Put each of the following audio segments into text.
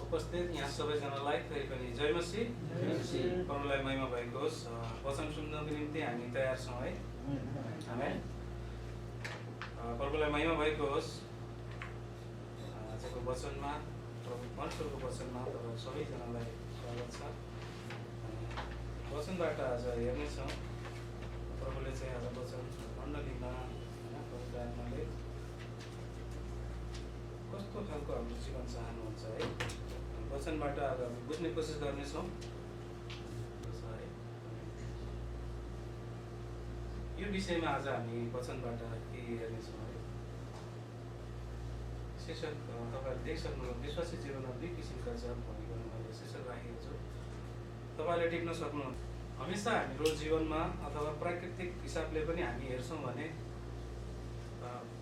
उपस्थित यहाँ सबैजनालाई फेरि पनि जय मसीह। प्रभुलाई महिमा भएको होस्। वचन सुन्नको निम्ति हामी तयार छौँ है। आमेन। प्रभुलाई महिमा भएको होस्। आजको वचनमा प्रभु परमेश्वरको वचनमा तपाईँ सबैजनालाई स्वागत छ। वचनबाट आज हेर्नेछौँ प्रभुले चाहिँ आज वचन मण्डलीमा होइन प्रभुको आत्माले कस्तो खालको हाम्रो जीवन चाहनुहुन्छ है। वचनबाट आज हामी बुझ्ने कोसिस गर्नेछौँ। यो विषयमा आज हामी वचनबाट के हेर्नेछौँ है। शीर्षक तपाईँहरूले देखिसक्नु विश्वासी जीवनमा दुई किसिमका जब भनेको मैले शीर्षक राखेको छु। तपाईँले टिप्न सक्नु हमेसा हाम्रो जीवनमा अथवा प्राकृतिक हिसाबले पनि हामी हेर्छौँ भने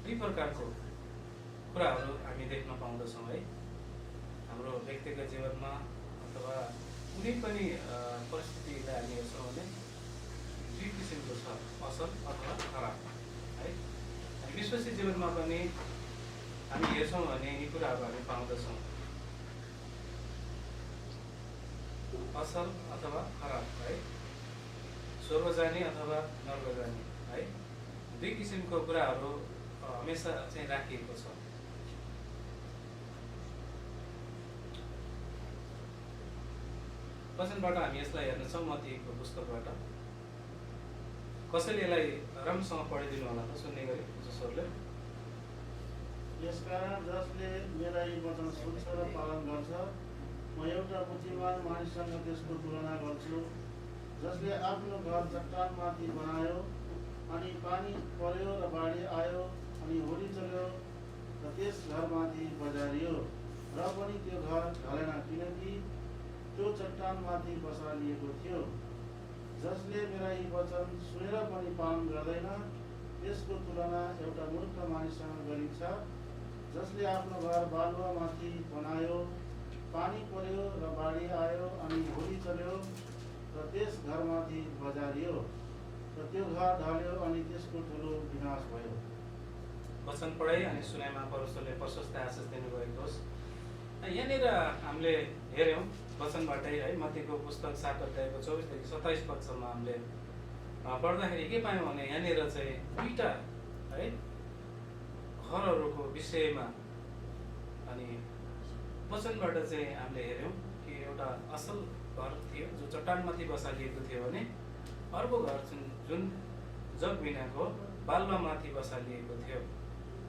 दुई प्रकारको कुराहरू हामी देख्न पाउँदछौँ है। हाम्रो व्यक्तिगत जीवनमा अथवा कुनै पनि परिस्थितिलाई हामी हेर्छौँ भने दुई किसिमको छ, असल अथवा खराब है। अनि विश्वासी जीवनमा पनि हामी हेर्छौँ भने यी कुराहरू हामी पाउँदछौँ, असल अथवा खराब है, स्वर्ग जाने अथवा नर्क जाने है। दुई किसिमको कुराहरू हमेसा चाहिँ राखिएको छ। वचनबाट हामी यसलाई हेर्नेछौँ मत्तीको पुस्तकबाट। कसैले यसलाई राम्रोसँग पढिदिनु होला त सुन्ने गरी जसहरूले। यसकारण जसले मेरा यी वचन सुन्छ र पालन गर्छ, म एउटा बुद्धिमान मानिससँग त्यसको तुलना गर्छु, जसले आफ्नो घर चट्टानमाथि बनायो, अनि पानी पर्यो र बाढी आयो, अनि होरी चल्यो र त्यस घरमाथि बजारियो, र पनि त्यो घर ढलेन, किनकि त्यो चट्टानमाथि बसालिएको थियो। जसले मेरा यी वचन सुनेर पनि पालन गर्दैन, त्यसको तुलना एउटा मूर्ख मानिससँग गरिन्छ, जसले आफ्नो घर बालुवामाथि बनायो, पानी पर्यो र बाढी आयो, अनि होरी चल्यो र त्यस घरमाथि बजारियो, र त्यो घर ढल्यो, अनि त्यसको ठुलो विनाश भयो। वचन पढाइ अनि सुनाइमा परमेश्वरले प्रशस्त आशिष दिनुभएको होस्। यहाँनिर हामीले हेऱ्यौँ वचनबाटै है, मत्तीको पुस्तक 7 अध्यायको 24 देखि 27 पदसम्म हामीले पढ्दाखेरि के पायौँ भने यहाँनिर चाहिँ दुईवटा है घरहरूको विषयमा अनि वचनबाट चाहिँ हामीले हेऱ्यौँ कि एउटा असल घर थियो जो चट्टानमाथि बसालिएको थियो भने अर्को घर जुन जग बिनाको बालुवामाथि बसालिएको थियो।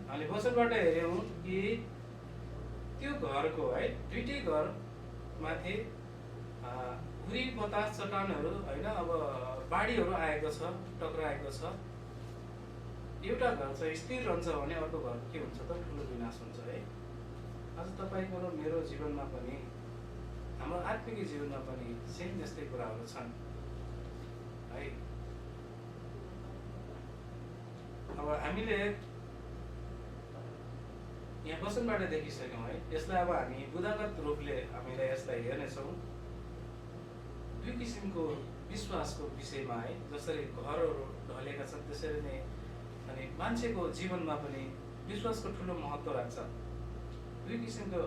हामीले वचनबाट हेऱ्यौँ कि त्यो घरको है दुईटै घर माथि हुरी बतास चट्टानहरू होइन अब बाढीहरू आएको छ, टक्राएको छ। एउटा घर चाहिँ स्थिर रहन्छ भने अर्को घर के हुन्छ त ठुलो विनाश हुन्छ है। आज तपाईँको र मेरो जीवनमा पनि हाम्रो आत्मिक जीवनमा पनि सेम जस्तै कुराहरू छन् है। अब हामीले यहाँ वचनबाट देखिसक्यौँ है। यसलाई अब हामी बुदागत रूपले हामीले यसलाई हेर्नेछौँ दुई किसिमको विश्वासको विषयमा है। जसरी घरहरू ढलेका छन् त्यसरी नै अनि मान्छेको जीवनमा पनि विश्वासको ठुलो महत्त्व राख्छ। दुई किसिमको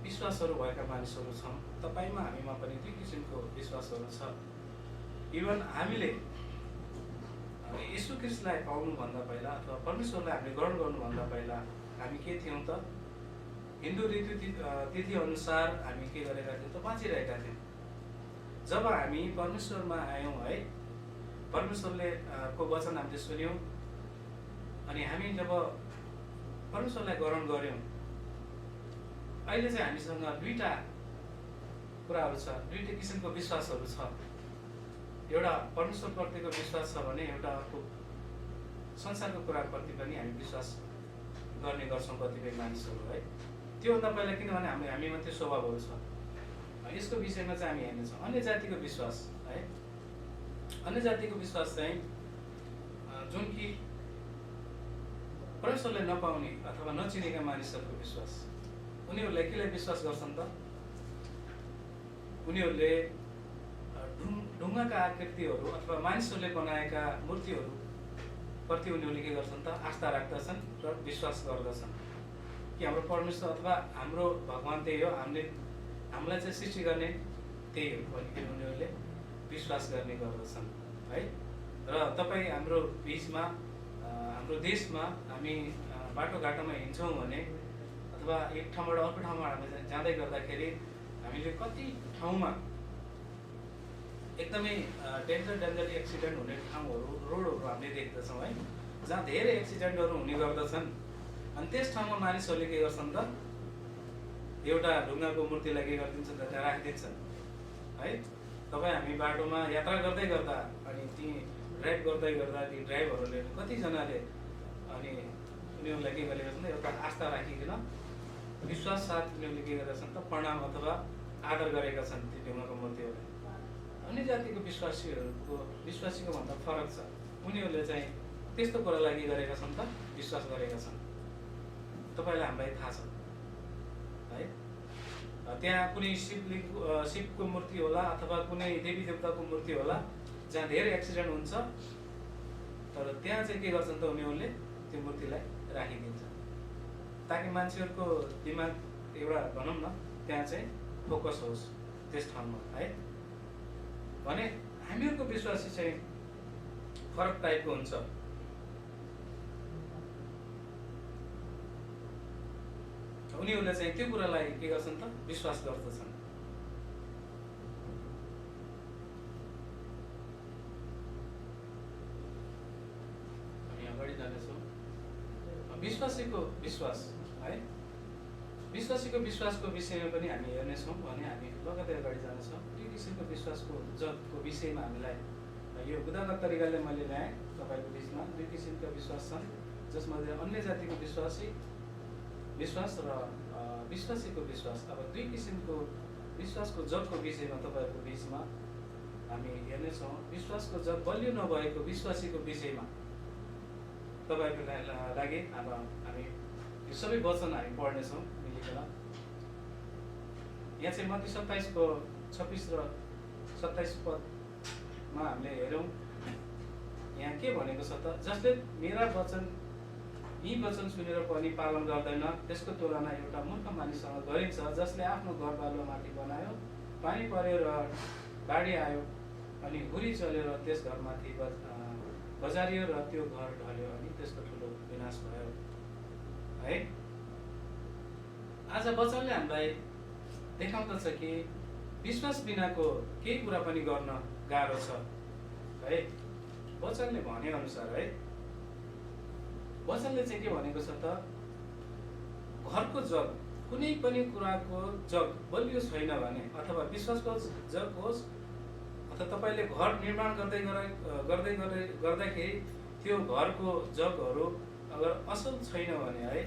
विश्वासहरू भएका मानिसहरू छौँ। तपाईँमा हामीमा पनि दुई किसिमको विश्वासहरू छ। इभन हामीले यीशु ख्रीष्टलाई पाउनुभन्दा पहिला अथवा परमेश्वरलाई हामीले ग्रहण गर्नुभन्दा पहिला हामी के थियौँ त हिन्दू रीति अनुसार हामी के गरेका थियौँ त बाँचिरहेका थियौँ। जब हामी परमेश्वरमा आयौँ है, परमेश्वरले को वचन हामीले सुन्यौँ अनि हामी जब परमेश्वरलाई ग्रहण गऱ्यौँ, अहिले चाहिँ हामीसँग दुईवटा कुराहरू छ, दुईवटा किसिमको विश्वासहरू छ। एउटा परमेश्वरप्रतिको विश्वास छ भने एउटा अर्को संसारको कुराप्रति पनि हामी विश्वास गर्ने गर्छौँ कतिपय मानिसहरू है। त्योभन्दा पहिला किनभने हामीमा त्यो स्वभावहरू छ। यसको विषयमा चाहिँ हामी हेर्नेछौँ अन्य जातिको विश्वास है। अन्य जातिको विश्वास चाहिँ जुन कि परमेश्वरले नपाउने अथवा नचिनेका मानिसहरूको विश्वास। उनीहरूले केलाई विश्वास गर्छन् त? उनीहरूले ढुङ्गाका आकृतिहरू अथवा मानिसहरूले बनाएका मूर्तिहरू प्रति उनीहरूले के गर्छन् त आस्था राख्दछन् र विश्वास गर्दछन्। कि हाम्रो परमेश्वर अथवा हाम्रो भगवान् त्यही हो, हामीलाई चाहिँ सृष्टि गर्ने त्यही हो भनिकन उनीहरूले विश्वास गर्ने गर्दछन् है। र तपाईँ हाम्रो बिचमा हाम्रो देशमा हामी बाटोघाटोमा हिँड्छौँ भने अथवा एक ठाउँबाट अर्को ठाउँमा हामी जाँदै गर्दाखेरि हामीले कति ठाउँमा एकदमै डेन्जर एक्सिडेन्ट हुने ठाउँहरू रोडहरू हामीले देख्दछौँ है, जहाँ धेरै एक्सिडेन्टहरू हुने गर्दछन्। अनि त्यस ठाउँमा मानिसहरूले के गर्छन् त, एउटा ढुङ्गाको मूर्तिलाई के गरिदिन्छन् त, त्यहाँ राखिदिन्छन् है। तपाईँ हामी बाटोमा यात्रा गर्दै गर्दा अनि ती ड्राइभ गर्दै गर्दा ती ड्राइभरहरूले कतिजनाले अनि उनीहरूलाई के गरेका छन् त, एउटा आस्था राखिकन विश्वास साथ उनीहरूले के गरेका छन् त, प्रणाम अथवा आदर गरेका छन् ती ढुङ्गाको मूर्तिहरूलाई। अन्य जातिको विश्वासीको भन्दा फरक छ। उनीहरूले चाहिँ त्यस्तो कुरालाई के गरेका छन् त, विश्वास गरेका छन्। तपाईँलाई हामीलाई थाहा छ है, त्यहाँ कुनै शिवको मूर्ति होला अथवा कुनै देवी देवताको मूर्ति होला जहाँ धेरै एक्सिडेन्ट हुन्छ, तर त्यहाँ चाहिँ के गर्छन् त, उनीहरूले त्यो मूर्तिलाई राखिदिन्छन् ताकि मान्छेहरूको दिमाग एउटा भनौँ न त्यहाँ चाहिँ फोकस होस् त्यस ठाउँमा है। भने हामीहरूको विश्वासी चाहिँ फरक टाइपको हुन्छ। उनीहरूले चाहिँ त्यो कुरालाई के गर्छन् त, विश्वास गर्दछन्। हामी अगाडि जानेछौँ। विश्वासीको विश्वास है, विश्वासीको विश्वासको विषयमा पनि हामी हेर्नेछौँ भने हामी लगातार अगाडि जानेछौँ। त्यो किसिमको विश्वासको जगको विषयमा हामीलाई यो उदागत तरिकाले मैले ल्याएँ। तपाईँको बिचमा दुई किसिमका विश्वास छन्, जसमध्ये अन्य जातिको विश्वास र विश्वासीको विश्वास। अब दुई किसिमको विश्वासको जगको विषयमा तपाईँहरूको बिचमा हामी हेर्नेछौँ। विश्वासको जग बलियो नभएको विश्वासीको विषयमा तपाईँको लागि अब हामी यो सबै वचन हामी पढ्नेछौँ मिलिकन। यहाँ चाहिँ मत्ती 27को 26 र 27 पदमा हामीले हेरौँ। यहाँ के भनेको छ त, जसले मेरा यी वचन सुनेर पनि पालन गर्दैन त्यसको तुलना एउटा मूर्ख मानिससँग गरिन्छ, जसले आफ्नो घर बालुवा माथि बनायो, पानी पर्यो र बाढी आयो अनि हुरी चलेर त्यस घरमाथि बजारियो र त्यो घर ढल्यो अनि त्यसको ठुलो विनाश भयो है। आज वचनले हामीलाई देखाउँदछ कि विश्वास बिनाको केही कुरा पनि गर्न गाह्रो छ है। वचनले भने अनुसार है, वचनले चाहिँ के भनेको छ त, घरको जग कुनै पनि कुराको जग बलियो छैन भने अथवा विश्वासको जग होस् अथवा तपाईँले घर निर्माण गर्दाखेरि त्यो घरको जगहरू अगर असल छैन भने है,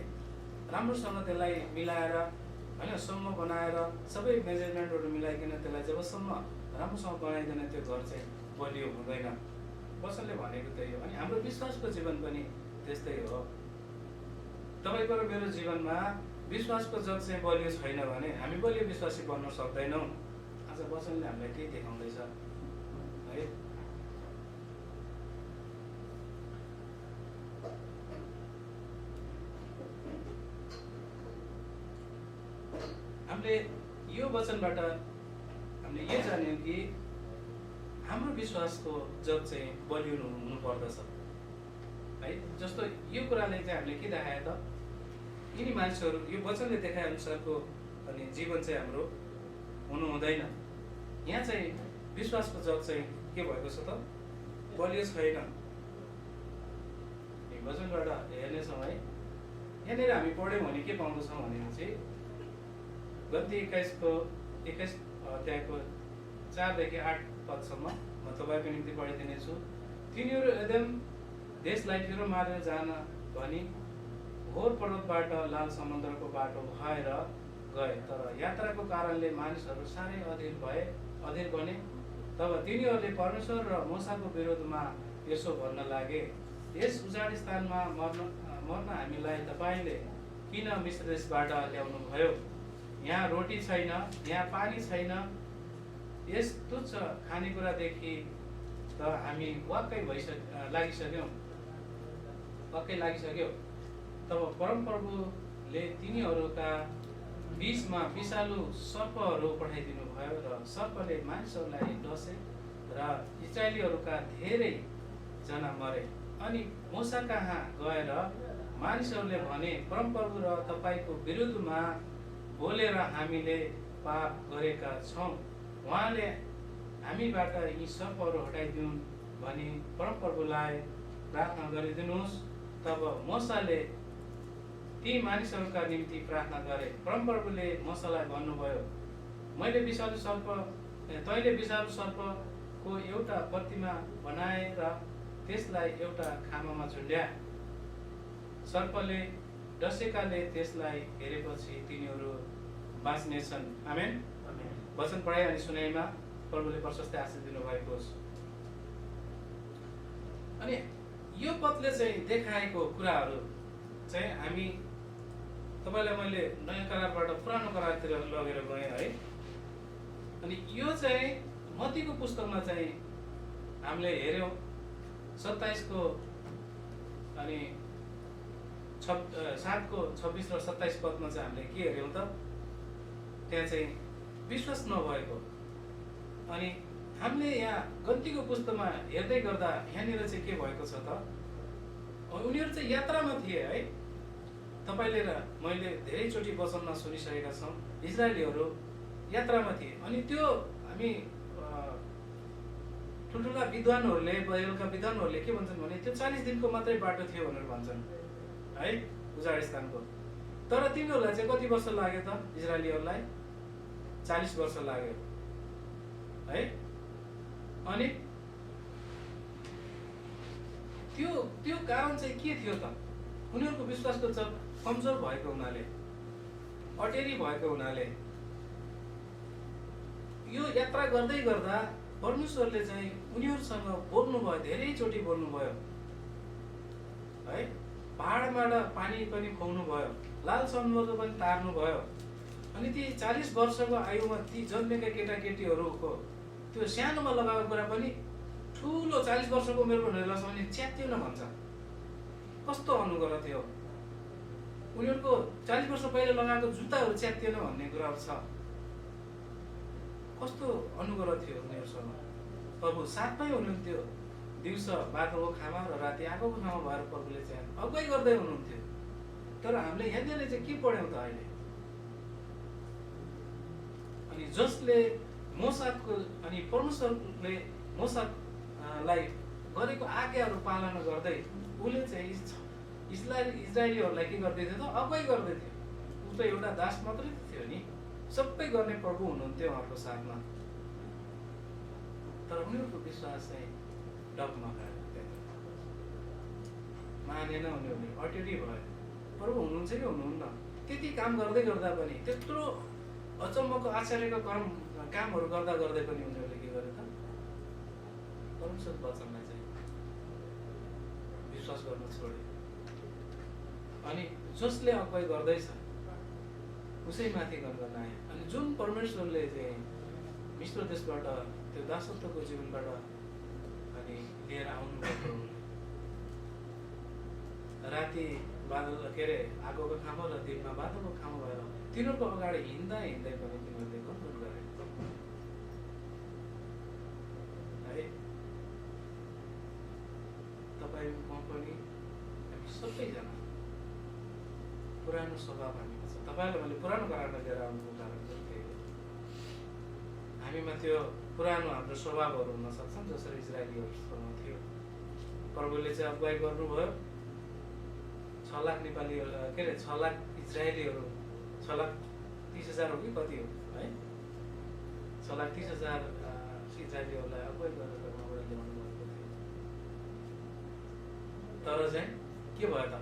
राम्रोसँग त्यसलाई मिलाएर होइन सम्म बनाएर सबै मेजरमेन्टहरू मिलाइकन त्यसलाई जबसम्म राम्रोसँग बनाइदिन त्यो घर चाहिँ बलियो हुँदैन। वचनले भनेको त्यही हो। अनि हाम्रो विश्वासको जीवन पनि त्यस्तै हो। तपाईँको र मेरो जीवनमा विश्वासको जग चाहिँ बलियो छैन भने हामी बलियो विश्वासी बन्न सक्दैनौँ। आज वचनले हामीलाई त्यही देखाउँदैछ है। हामीले यो वचनबाट हामीले यो जान्यौँ कि हाम्रो विश्वासको जग चाहिँ बलियो हुनु पर्दछ है। जस्तो यो कुराले चाहिँ हामीले के देखायो त, यिनी मान्छेहरू यो वचनले देखाए अनुसारको अनि जीवन चाहिँ हाम्रो हुनु हुँदैन। यहाँ चाहिँ विश्वासको जग चाहिँ के भएको छ त, बलियो छैन। वचनबाट हेर्नेछौँ है। यहाँनिर हामी पढ्यौँ भने के पाउँदछौँ भनेपछि गन्ती 21 अध्यायको 4 देखि 8 पदसम्म म तपाईँको निम्ति पढिदिनेछु। तिनीहरू एदम देशलाई फेरो मारेर जान भनी घोर पर्वतबाट लाल समुद्रको बाटो भएर गए, तर यात्राको कारणले मानिसहरू साह्रै अधीर बने। तब तिनीहरूले परमेश्वर र मूसाको विरोधमा यसो भन्न लागे, यस उजाड स्थानमा मर्न हामीलाई तपाईँले किन मिश्र देशबाट ल्याउनु भयो? यहाँ रोटी छैन, यहाँ पानी छैन। यस तुच्छ खानेकुरादेखि त हामी वाक्कै लागिसक्यौँ। तब परमप्रभु परमेश्वरले तिनीहरूका बीचमा विषालु सर्पहरू पठाइदिनु भयो र सर्पले मानिसहरूलाई डसे र इस्राएलीहरूका धेरै जना मरे। अनि मूसा कहाँ गएर मानिसहरूले भने, परमप्रभु र तपाईँको विरुद्धमा बोलेर हामीले पाप गरेका छौँ, उहाँले हामीबाट यी सर्पहरू हटाइदिउन् भनी परमप्रभुलाई प्रार्थना गरिदिनुहोस्। तब मूसाले ती मानिसहरूका निम्ति प्रार्थना गरे। परमप्रभुले मूसालाई भन्नुभयो, तैँले विषालु सर्पको एउटा प्रतिमा बनाएर त्यसलाई एउटा खामामा झुन्ड्या। सर्पले डसेकाले त्यसलाई हेरेपछि तिनीहरू बाँच्नेछन्। आमेन। वचन पढाइ अनि सुनाइमा प्रभुले प्रशस्तै आशिष दिनुभएको होस्। अनि यो पदले चाहिँ देखाएको कुराहरू चाहिँ हामी तपाईँलाई मैले नयाँ करारबाट पुरानो करारतिर लगेर गएँ है। अनि यो चाहिँ मत्तीको पुस्तकमा चाहिँ हामीले हेऱ्यौँ 27को अनि 7को 26 र 27 पदमा चाहिँ हामीले के हेऱ्यौँ त, त्यहाँ चाहिँ विश्वास नभएको। अनि हामीले यहाँ गन्तीको पुस्तकमा हेर्दै गर्दा यहाँनिर चाहिँ के भएको छ त, उनीहरू चाहिँ यात्रामा थिए है। तपाईँले र मैले धेरैचोटि वचनमा सुनिसकेका छौँ, इजरायलीहरू यात्रामा थिए। अनि त्यो हामी ठुल्ठुला विद्वानहरूले बाइबलका विद्वानहरूले के भन्छन् भने त्यो 40 दिनको मात्रै बाटो थियो भनेर भन्छन् है, उजाड स्थानको। तर तिनीहरूलाई चाहिँ कति वर्ष लाग्यो त, इजरायलीहरूलाई 40 वर्ष लाग्यो है। अनि त्यो कारण चाहिँ के थियो त, उनीहरूको विश्वासको कमजोर भएको हुनाले, अटेरी भएको हुनाले यो यात्रा गर्दै गर्दा परमेश्वरले चाहिँ उनीहरूसँग बोल्नुभयो, धेरैचोटि बोल्नुभयो है। पहाडबाट पानी पनि खुवाउनु भयो, लाल समुद्र पनि तार्नु भयो। अनि ती 40 वर्षको आयुमा ती जन्मेका केटाकेटीहरूको त्यो सानोमा लगाएको कुरा पनि ठुलो 40 वर्षको उमेरको हुनेलाई पनि च्यात्यो न भन्छ। कस्तो अनुग्रह थियो, उनीहरूको 40 वर्ष पहिला लगाएको जुत्ताहरू च्यात्तिएन भन्ने कुराहरू छ। कस्तो अनुग्रह थियो उनीहरूसँग। प्रभु साथमै हुनुहुन्थ्यो, दिउँसो बाटोको खामा र राति आगोको खामा भएर प्रभुले चाहिँ अगुवाई गर्दै हुनुहुन्थ्यो। तर हामीले यहाँनिर चाहिँ के पढ्यौँ त अहिले, अनि जसले मूसाको अनि परमेश्वरले मूसालाई गरेको आज्ञाहरू पालना गर्दै उसले चाहिँ इजरायलीहरूलाई के गर्दै थियो त, अगुवाई गर्दै थियो। ऊ त एउटा दास मात्रै थियो नि, सबै गर्ने प्रभु हुनुहुन्थ्यो उहाँको साथमा। तर उनीहरूको विश्वास चाहिँ डगमगायो, मानेन उनीहरूले, अटेरी भयो। प्रभु हुनुहुन्छ कि हुनुहुन्न। त्यति काम गर्दै गर्दा पनि, त्यत्रो अचम्मको आश्चर्यको कामहरू गर्दा गर्दै पनि उनीहरूले के गरे त, परमेश्वरको वचनलाई चाहिँ विश्वास गर्न छोडे। अनि जसले अगुवाई गर्दैछ उसैमाथि गणगण आयो। अनि जुन परमेश्वरले चाहिँ मिश्र देशबाट त्यो दासत्वको जीवनबाट अनि लिएर आउनुभएको, राति बादल के अरे आगोको खामो र दिनमा बादलको खामो भएर तिनीहरूको अगाडि हिँड्दा हिँड्दै पनि तिनीहरूले गणगण गरे है। तपाईँ म पनि हामी सबैजना पुरानो स्वभाव हामीमा छ। तपाईँलाई मैले पुरानो करारमा लिएर आउनुको कारण चाहिँ त्यही हो। हामीमा त्यो पुरानो हाम्रो स्वभावहरू हुन सक्छन्, जसरी इजरायलीहरूसँग थियो। प्रभुले चाहिँ अगुवाई गर्नुभयो। 6 लाख नेपाली के अरे 6 लाख इजरायलीहरू, 6,30,000 हो कि कति हो है, 6,30,000 इजरायलीहरूलाई अगुवाई गरेर उहाँबाट ल्याउनु भएको थियो। तर चाहिँ के भयो त,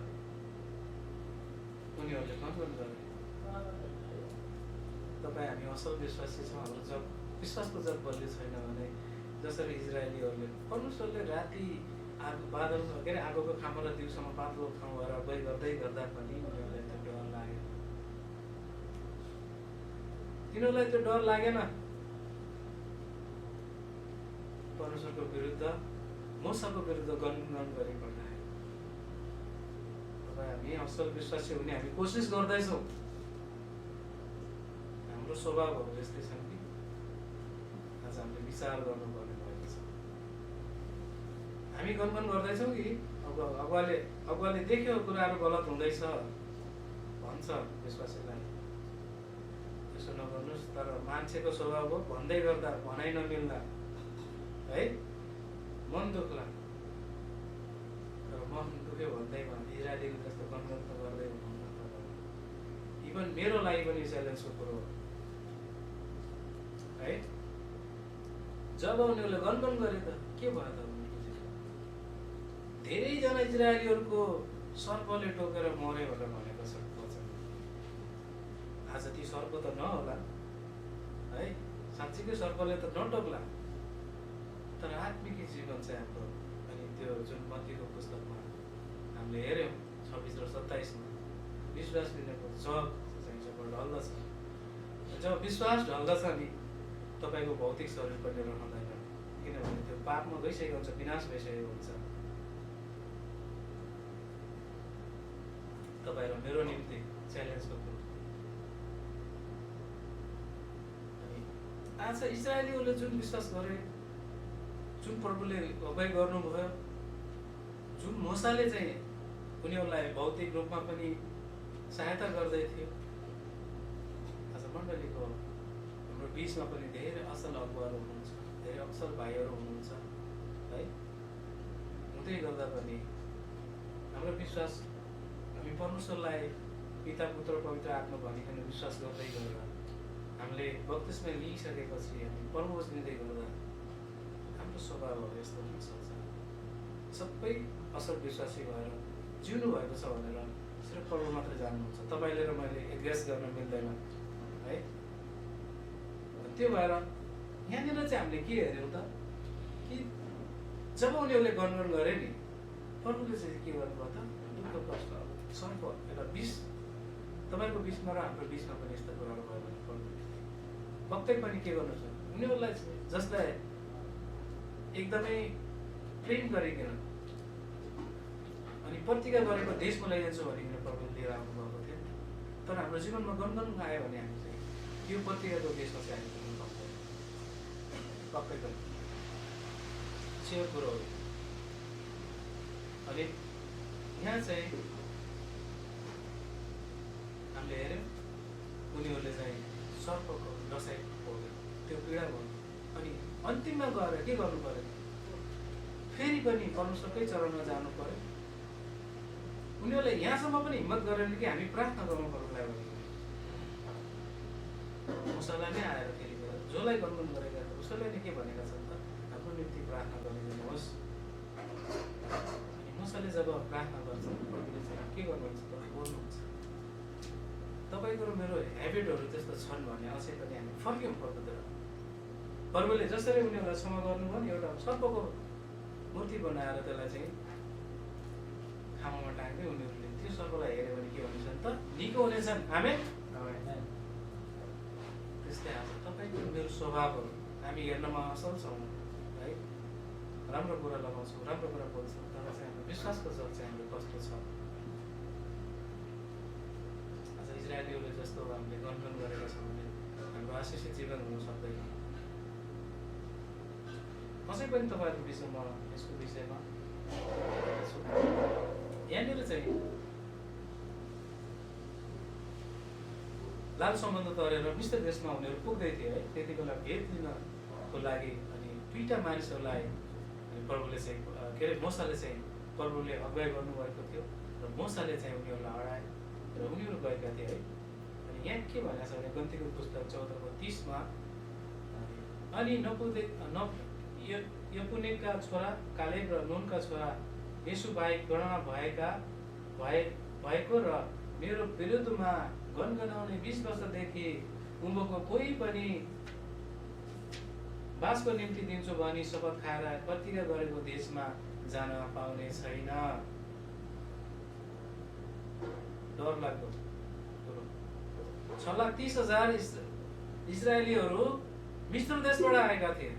उनीहरूले गणगण गरे। तपाईँ हामी असल विश्वासी छौँ, हाम्रो जब विश्वासको जब बलियो छैन भने, जसरी इजरायलीहरूले परमेश्वरले राति बादल के अरे आगोको खामो र दिउँसोमा पातलो खामो भएर अगुवाई गर्दै गर्दा पनि उनीहरूलाई त्यो डर लाग्यो। तिनीहरूलाई त्यो डर लागेन। परमेश्वरको विरुद्ध, मूसाको विरुद्ध गणगण गरिपठाए। अथवा हामी असल विश्वासी हुने हामी कोसिस गर्दैछौँ। हाम्रो स्वभावहरू यस्तै छन् कि आज हामीले विचार गर्नुपर्ने भएको छ। हामी गनगन गर्दैछौँ कि अगुवाले देख्यो कुराहरू गलत हुँदैछ भन्छ विश्वासीलाई यसो नगर्नुहोस्, तर मान्छेको स्वभाव हो भन्दै गर्दा भनाइ नमिल्दा है मन दुख्ला। तर मन दुख्यो भन्दैमा इजरायलीको जस्तो गनगन त गर्दै हुनुहुन्न। इभन मेरो लागि पनि च्यालेन्जको कुरो हो है। जब उनीहरूले गनगन गरे त के भयो त? धेरैजना इजरायलीहरूको सर्पले टोकेर मरे भनेर भनेको छ वचन। आज ती सर्प त नहोला है, साँच्चीकै सर्पले त नटोक्ला, तर आत्मिक जीवन चाहिँ हाम्रो। अनि त्यो जुन मत्तीको पुस्तकमा हामीले हेऱ्यौँ 26 र 27 मा विश्वास लिनेको जग चाहिँ जब ढल्दछ, जब विश्वास ढल्दछ नि तपाईँको भौतिक शरीर पनि रहँदैन, किनभने त्यो पापमा गइसकेको हुन्छ, विनाश भइसकेको हुन्छ। तपाईँ र मेरो निम्ति च्यालेन्जको कुरो। अनि आज इजरायलीहरूले जुन विश्वास गरे, जुन प्रभुले अगुवाई गर्नुभयो, जुन मूसाले चाहिँ उनीहरूलाई भौतिक रूपमा पनि सहायता गर्दै थियो, आज मण्डलीको हाम्रो बिचमा पनि धेरै असल अगुवाहरू हुनुहुन्छ, धेरै असल भाइहरू हुनुहुन्छ है। हुँदै गर्दा पनि हाम्रो विश्वास हामी परमेश्वरलाई पिता पुत्र पवित्र आत्मा भनिकन विश्वास गर्दै गर्दा, हामीले बत्तिसमा लिइसकेपछि हामी परमोज लिँदै गर्दा हाम्रो स्वभावहरू यस्तो हुन सक्छ। सबै असल विश्वासी भएर जिउनु भएको छ भनेर सिर्फ प्रभु मात्रै जान्नुहुन्छ। तपाईँले र मैले एग्रेस गर्न मिल्दैन है। त्यो भएर यहाँनिर चाहिँ हामीले के हेऱ्यौँ त कि जब उनीहरूले गनगन गरे नि, प्रभुले चाहिँ के गर्नुभयो त? दुःख कष्ट सर्प एउटा विष तपाईँको बिचमा र हाम्रो बिचमा पनि यस्तो कुराहरू भयो भने प्रभुले पक्कै पनि के गर्नु छ, उनीहरूलाई जसलाई एकदमै प्रेम गरिकन अनि प्रतिज्ञा गरेको देशमा लैजान्छु भनिकन प्रभुले लिएर आउनुभएको थियो। तर हाम्रो जीवनमा गनगन आयो भने हामी चाहिँ यो प्रतिज्ञाको देशमा चाहिँ हामी पुग्नु सक्दैन, पक्कै पनि स्योर कुरो हो। अनि यहाँ चाहिँ हामीले हेऱ्यौँ उनीहरूले चाहिँ सर्पको दसाइ भोग्यो, त्यो पीडा भयो। अनि अन्तिममा गएर के गर्नु पर्यो? फेरि पनि परमेश्वरकै चरणमा जानु पर्यो। उनीहरूले यहाँसम्म पनि हिम्मत गरेन कि हामी प्रार्थना गरौँ प्रभुलाई भने। मूसालाई नै आएर फेरि जसलाई गनगन गरेका उसैलाई नै के भनेका छन् त? हाम्रो निम्ति प्रार्थना गरिदिनुहोस्। अनि मूसाले जब प्रार्थना गर्छ, प्रभुले चाहिँ के गर्नुहुन्छ त? बोल्नुहुन्छ। तपाईँको र मेरो हेबिटहरू त्यस्तो छन् भने अझै पनि हामी फर्क्यौँ प्रभुतिर। प्रभुले जसरी उनीहरूलाई क्षमा गर्नुभयो नि, एउटा सर्पको मूर्ति बनाएर त्यसलाई चाहिँ खाममा टाङ्दै उनीहरूले त्यो सर्पलाई हेऱ्यो भने के हुनेछन् त? निको हुनेछन्। आमेन। त्यस्तै आज तपाईँको मेरो स्वभावहरू हामी हेर्नमा असल छौँ है, राम्रो कुरा लगाउँछौँ, राम्रो कुरा बोल्छौँ, तर चाहिँ हाम्रो विश्वासको जग चाहिँ हाम्रो कस्तो छ? आज इजरायलीहरूले जस्तो हामीले गनगन गरेका छौँ भने हाम्रो आशिषित जीवन हुन सक्दैन। कसै पनि तपाईँहरूको विषयमा यसको विषयमा यहाँनिर चाहिँ लाल सम्बन्ध तरेर मिश्र देशमा उनीहरू पुग्दै थिए है। त्यति बेला भेट लिनको लागि अनि दुईवटा मानिसहरूलाई प्रभुले चाहिँ के अरे मूसाले चाहिँ प्रभुले अगुवाई गर्नुभएको थियो र मूसाले चाहिँ उनीहरूलाई हराए र उनीहरू गएका थिए है। अनि यहाँ के भनेको छ भने गन्तीको पुस्तक 14:30 मा अनि यपुनेका छोरा कालेब र नूनका छोरा यसु बाहेक गणना भएको र मेरो विरुद्धमा गनगनाउने 20 वर्षदेखि उँभोको कोही पनि बासको निम्ति दिन्छु भनी शपथ खाएर प्रतिज्ञा गरेको देशमा जान पाउने छैन। डर लाग्दो कुरो। 6,30,000 इजरायलीहरू मिश्र देशबाट आएका थिए,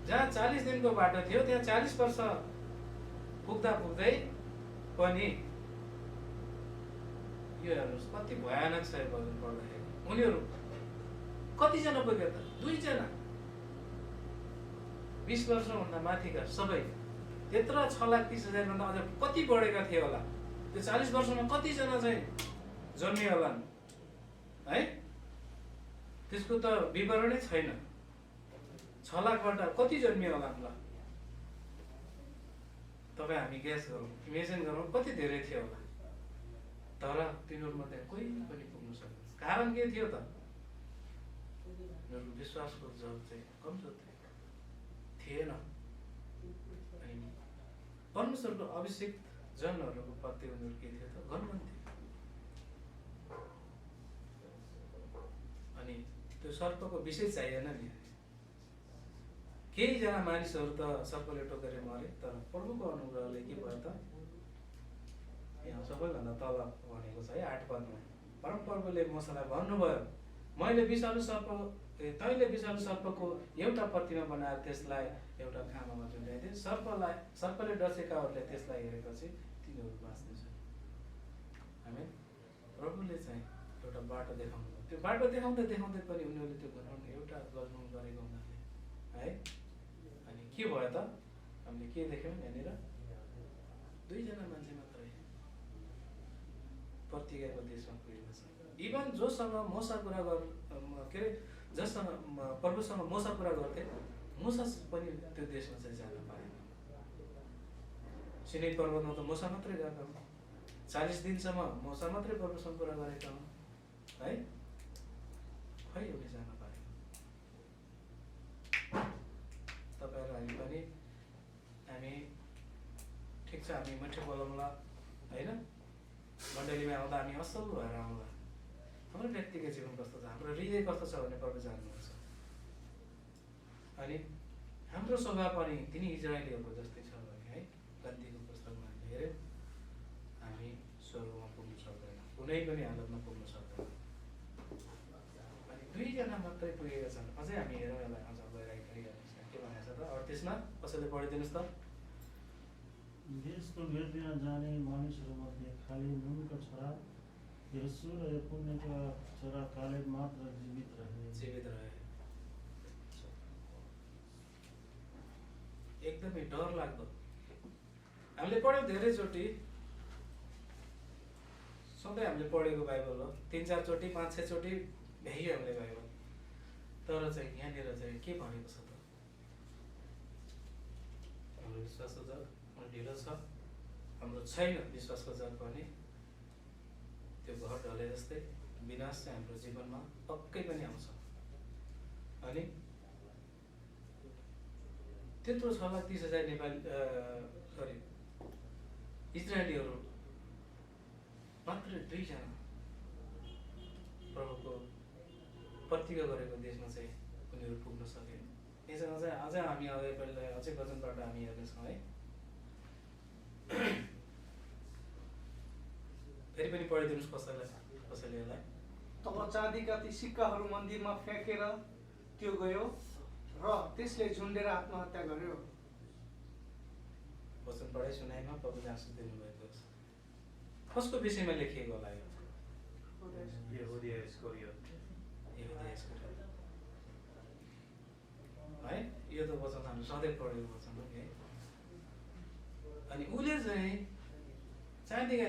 जहाँ 40 दिनको बाटो थियो। त्यहाँ 40 वर्ष पुग्दा पुग्दै पनि यो हेर्नुहोस् कति भयानक छ यो भजन पढ्दाखेरि। उनीहरू कतिजना पुग्यो त? 2 जना। 20 वर्षभन्दा माथिका सबै, त्यत्रो 6,30,000 भन्दा अझ कति बढेका थिए होला। त्यो 40 वर्षमा कतिजना चाहिँ जन्मिए होलान् है? त्यसको त विवरणै छैन। 6 लाखबाट कति जन्मिए होला ल? तपाईँ हामी ग्यास गरौँ, इमेजिन गरौँ कति धेरै थियो होला। तर तिनीहरूमध्ये कोही पनि पुग्न सकेन। कारण के थियो त? उनीहरूको विश्वासको जग चाहिँ कमजोर थिएन। अनि परमेश्वरको अभिषेक जनहरूको प्रति उनीहरू के थियो त? घमण्डी थियो। अनि त्यो सर्पको विषय चाहिएन नि। केहीजना मानिसहरू त सर्पले टोकेर मरे, तर प्रभुको अनुग्रहले के भयो त? यहाँ सबैभन्दा तल भनेको छ है 8 पदमा, परमप्रभुले मोसालाई भन्नुभयो, मैले तैँले विषालु सर्पको एउटा प्रतिमा बनाएर त्यसलाई एउटा खामामा झुन्ड्याइदिए। सर्पले डसेकाहरूले त्यसलाई हेरेपछि तिनीहरू बाँच्नेछन्। हामी प्रभुले चाहिँ एउटा बाटो देखाउनु भयो। त्यो बाटो देखाउँदै देखाउँदै पनि उनीहरूले त्यो गर्नु एउटा गर्नु गरेको हुनाले है। अनि के भयो त? हामीले के देख्यौँ यहाँनिर? 2 जना मान्छे मात्रै प्रतिज्ञाको देशमा पुगेको छ। इभन जोसँग मोसा कुरा के अरे जससँग प्रभुसँग मोसा कुरा गर्थे, मोसा पनि त्यो देशमा चाहिँ जान पाएन। सिनै पर्वतमा त मोसा मात्रै गएको, 40 दिनसम्म मोसा मात्रै प्रभुसँग कुरा गरेका हुन् है। खै उसले जान पाएन। तपाईँहरू हामी पनि ठिक छ, हामी मात्रै बोलाउँला होइन, मण्डलीमा आउँदा हामी असल भएर आउँला। हाम्रो व्यक्तिगत जीवन कस्तो छ, हाम्रो हृदय कस्तो छ भन्ने प्रभु जान्नुहुन्छ। अनि हाम्रो स्वभाव पनि तिनी इजरायलीहरूको जस्तै छ भने है, गन्तीको पुस्तकमा हामीले हेऱ्यौँ, हामी स्वर्गमा पुग्न सक्दैन, कुनै पनि हालतमा पुग्न सक्दैन। अनि 2 जना मात्रै पुगेका छन्। अझै हामी हेरौँ यसलाई, अझ गइरहेको के भनेको छ त 38मा, कसैले पढिदिनुहोस् त। देशको भेट्न जाने मानिसहरूमध्ये खालि नुनका छोरा यहोशू र यफुन्नेका छोरा कालेब मात्र जीवित रहे। एकदमै डर लाग्दो। हामीले पढ्यौँ धेरैचोटि, सधैँ हामीले पढेको बाइबल हो, 3-4 चोटि 5-6 चोटि भ्याइयो हामीले बाइबल। तर चाहिँ यहाँनिर चाहिँ के भनेको छ त? हाम्रो विश्वासको जग ढिलो छ, हाम्रो छैन विश्वासको जग पनि। त्यो घर ढले जस्तै विनाश चाहिँ हाम्रो जीवनमा पक्कै पनि आउँछ। अनि त्यत्रो 6,30,000 नेपाली इजरायलीहरू मात्र 2 जना प्रभुको प्रतिज्ञा गरेको देशमा चाहिँ उनीहरू पुग्न सके। यसमा चाहिँ अझै हामी अझै वचनबाट हामी हेर्नेछौँ है। फेरि पनि पढिदिनुहोस् कसैले यसलाई। तब चाँदीका ती सिक्काहरू मन्दिरमा फ्याँकेर त्यो गयो र त्यसले झुन्डेर आत्महत्या गर्यो। वचन पढाइ सुनाइमा प्रभु आशिष दिनुभएको छ। कसको विषयमा लेखिएको होला यो? यहुदिया इस्करियोत है। यो त वचन हामी सधैँ पढेको वचन हो है। अनि उसले चाहिँ चाँदीका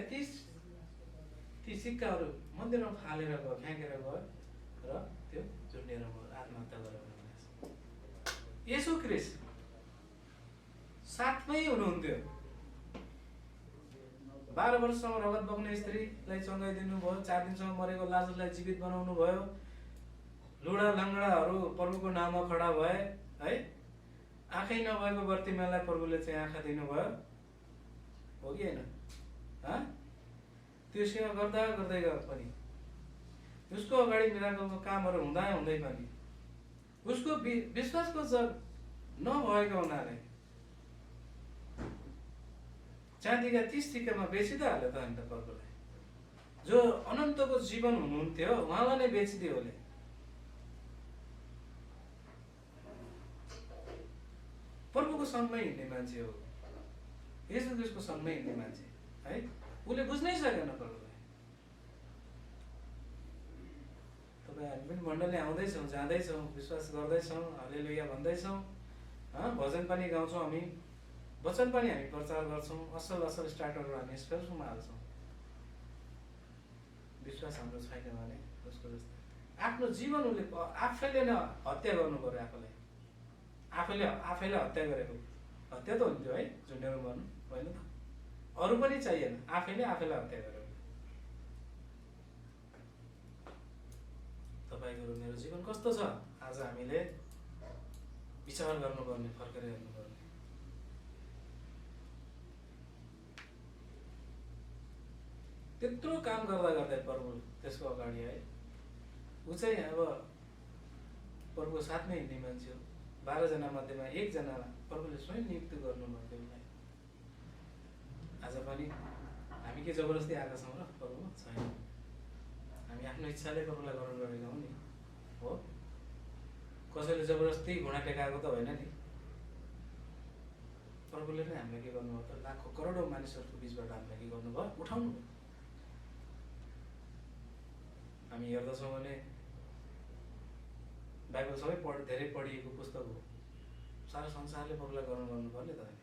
ती सिक्काहरू मन्दिरमा फालेर गयो, फ्याँकेर गयो र त्यो झुन्डेर आत्महत्या गरेर। येशू ख्रिस्ट साथमै हुनुहुन्थ्यो। 12 वर्षसम्म रगत बग्ने स्त्रीलाई चङ्गाइदिनु भयो, 4 दिनसम्म मरेको लाजरलाई जीवित बनाउनु भयो, लुडा लङ्गडाहरू प्रभुको नाममा खडा भए है। आँखै नभएको बर्तिमेलाई प्रभुले चाहिँ आँखा दिनुभयो, हो कि होइन? त्यो सेवा गर्दा गर्दै पनि उसको अगाडि मिराकलको कामहरू हुँदा हुँदै पनि उसको विश्वासको जग नभएको हुनाले चाँदीका 30 सिक्कामा बेचिदियो हाल्यो त अन्त प्रभुलाई। जो अनन्तको जीवन हुनुहुन्थ्यो उहाँलाई नै बेचिदियो उसले। प्रभुको सँगमै हिँड्ने मान्छे हो, येशू ख्रिस्टको सँगमै हिँड्ने मान्छे है। उसले बुझ्नै सकेन प्रभुलाई। र हामी पनि मण्डली आउँदैछौँ जाँदैछौँ विश्वास गर्दैछौँ हालेलुया भन्दैछौँ भजन पनि गाउँछौँ हामी वचन पनि हामी प्रचार गर्छौँ असल असल स्टार्टरहरू हामी फेसबुकमा हाल्छौँ विश्वास हाम्रो छैन भने उसको जस्तो आफ्नो जीवन उसले आफैले नै हत्या गर्नु पर्यो आफैले हत्या गरेको हत्या त हुन्थ्यो है झुन्डेर गर्नु होइन त अरू पनि चाहिएन आफैले आफैलाई हत्या गरेको तपाईँको मेरो जीवन कस्तो छ आज हामीले विचार गर्नुपर्ने फर्केर हेर्नुपर्ने त्यत्रो काम गर्दा गर्दै प्रभु त्यसको अगाडि है ऊ चाहिँ अब प्रभुको साथमै हिँड्ने मान्छे हो 12 जना मध्येमा 1 जना प्रभुले स्वयं नियुक्त गर्नुभयो उसलाई आज पनि हामी के जबरजस्ती आएका छौँ र प्रभुमा छैन हामी आफ्नो इच्छाले प्रभुलाई ग्रहण गरेका हौँ नि हो कसैले जबरजस्ती घुँडा टेकाएको त होइन नि प्रभुले नै हामीलाई के गर्नुभयो त लाखौँ करोडौँ मानिसहरूको बिचबाट हामीलाई के गर्नुभयो उठाउनु हामी हेर्दछौँ भने बाइबल सबै धेरै पढिएको पुस्तक हो सारा संसारले प्रभुलाई ग्रहण गर्नुपर्ने त होइन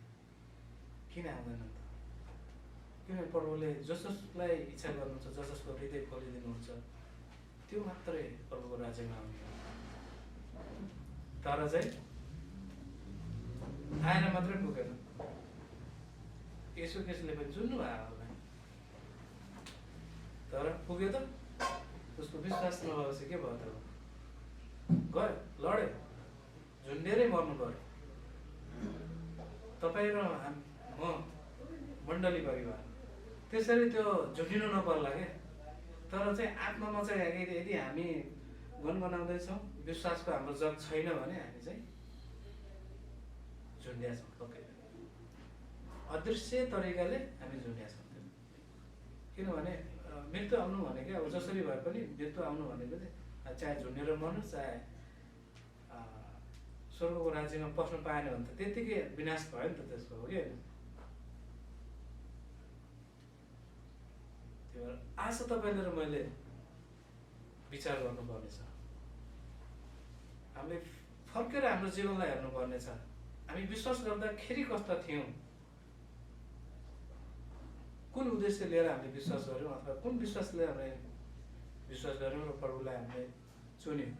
किन आउँदैन त किनभने प्रभुले जसलाई इच्छा गर्नुहुन्छ जसको हृदय खोलिदिनुहुन्छ त्यो मात्रै प्रभुको राज्यमा आउने हो तर चाहिँ आएर मात्रै पुगेन यसो केसले पनि जुन्नु भयो होला तर पुग्यो त उसको विश्वास नभएपछि के भयो त गयो लड्यो झुन्डेरै मर्नु पर्यो तपाईँ र म मण्डली परिवार त्यसरी त्यो झुन्डिनु नपर्ला क्या तर चाहिँ आत्मामा चाहिँ यदि हामी गनगनाउँदैछौँ विश्वासको हाम्रो जग छैन भने हामी चाहिँ झुन्डिया छौँ पक्कै अदृश्य तरिकाले हामी झुन्डिया छौँ किनभने मृत्यु आउनु भनेको अब जसरी भए पनि मृत्यु आउनु भनेको चाहिँ चाहे झुन्डेर मर्नु चाहे स्वर्गको राज्यमा पस्नु पाएन भने त त्यत्तिकै विनाश भयो नि त त्यसको हो कि होइन त्यो भएर आज तपाईँले र मैले विचार गर्नुपर्नेछ हामीले फर्केर हाम्रो जीवनलाई हेर्नुपर्नेछ हामी विश्वास गर्दाखेरि कस्ता थियौँ कुन उद्देश्य लिएर हामीले विश्वास गऱ्यौँ अथवा कुन विश्वासले हामीले विश्वास गऱ्यौँ र प्रभुलाई हामीले चुन्यौँ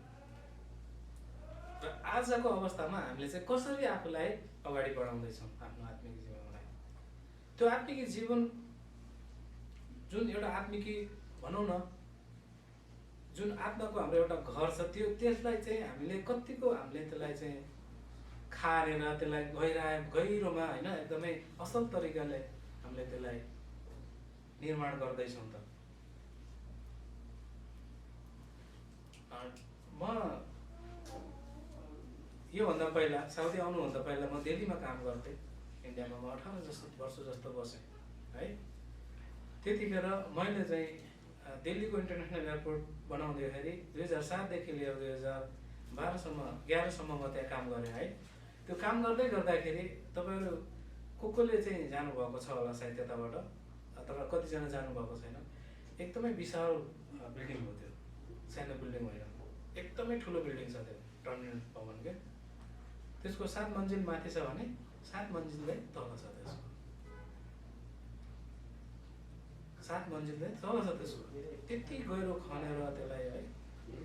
र आजको अवस्थामा हामीले चाहिँ कसरी आफूलाई अगाडि बढाउँदैछौँ आफ्नो आत्मिक जीवनलाई त्यो आत्मिक जीवन जुन एउटा आत्मिकी भनौँ न जुन आत्माको हाम्रो एउटा घर छ त्यसलाई चाहिँ हामीले कतिको हामीले त्यसलाई चाहिँ खारेर त्यसलाई गहिरोमा होइन एकदमै असल तरिकाले हामीले त्यसलाई निर्माण गर्दैछौँ त म योभन्दा पहिला साउदी आउनुभन्दा पहिला म दिल्लीमा काम गर्थेँ इन्डियामा म 18 वर्ष जस्तो बसेँ है त्यतिखेर मैले चाहिँ दिल्लीको इन्टरनेसनल एयरपोर्ट बनाउँदाखेरि 2007 देखि लिएर 2012 11 म त्यहाँ काम गरेँ है त्यो काम गर्दै गर्दाखेरि तपाईँहरू कसले चाहिँ जानुभएको छ होला सायद त्यताबाट अथवा कतिजना जानुभएको छैन एकदमै विशाल बिल्डिङ हो त्यो सानो बिल्डिङ होइन एकदमै ठुलो बिल्डिङ छ त्यो टर्मिनल भवन क्या त्यसको 7 मन्जिल माथि छ भने 7 मन्जिललाई तल छ त्यसको 7 मन्जिललाई तल छ त्यसको त्यति गहिरो खनेर त्यसलाई है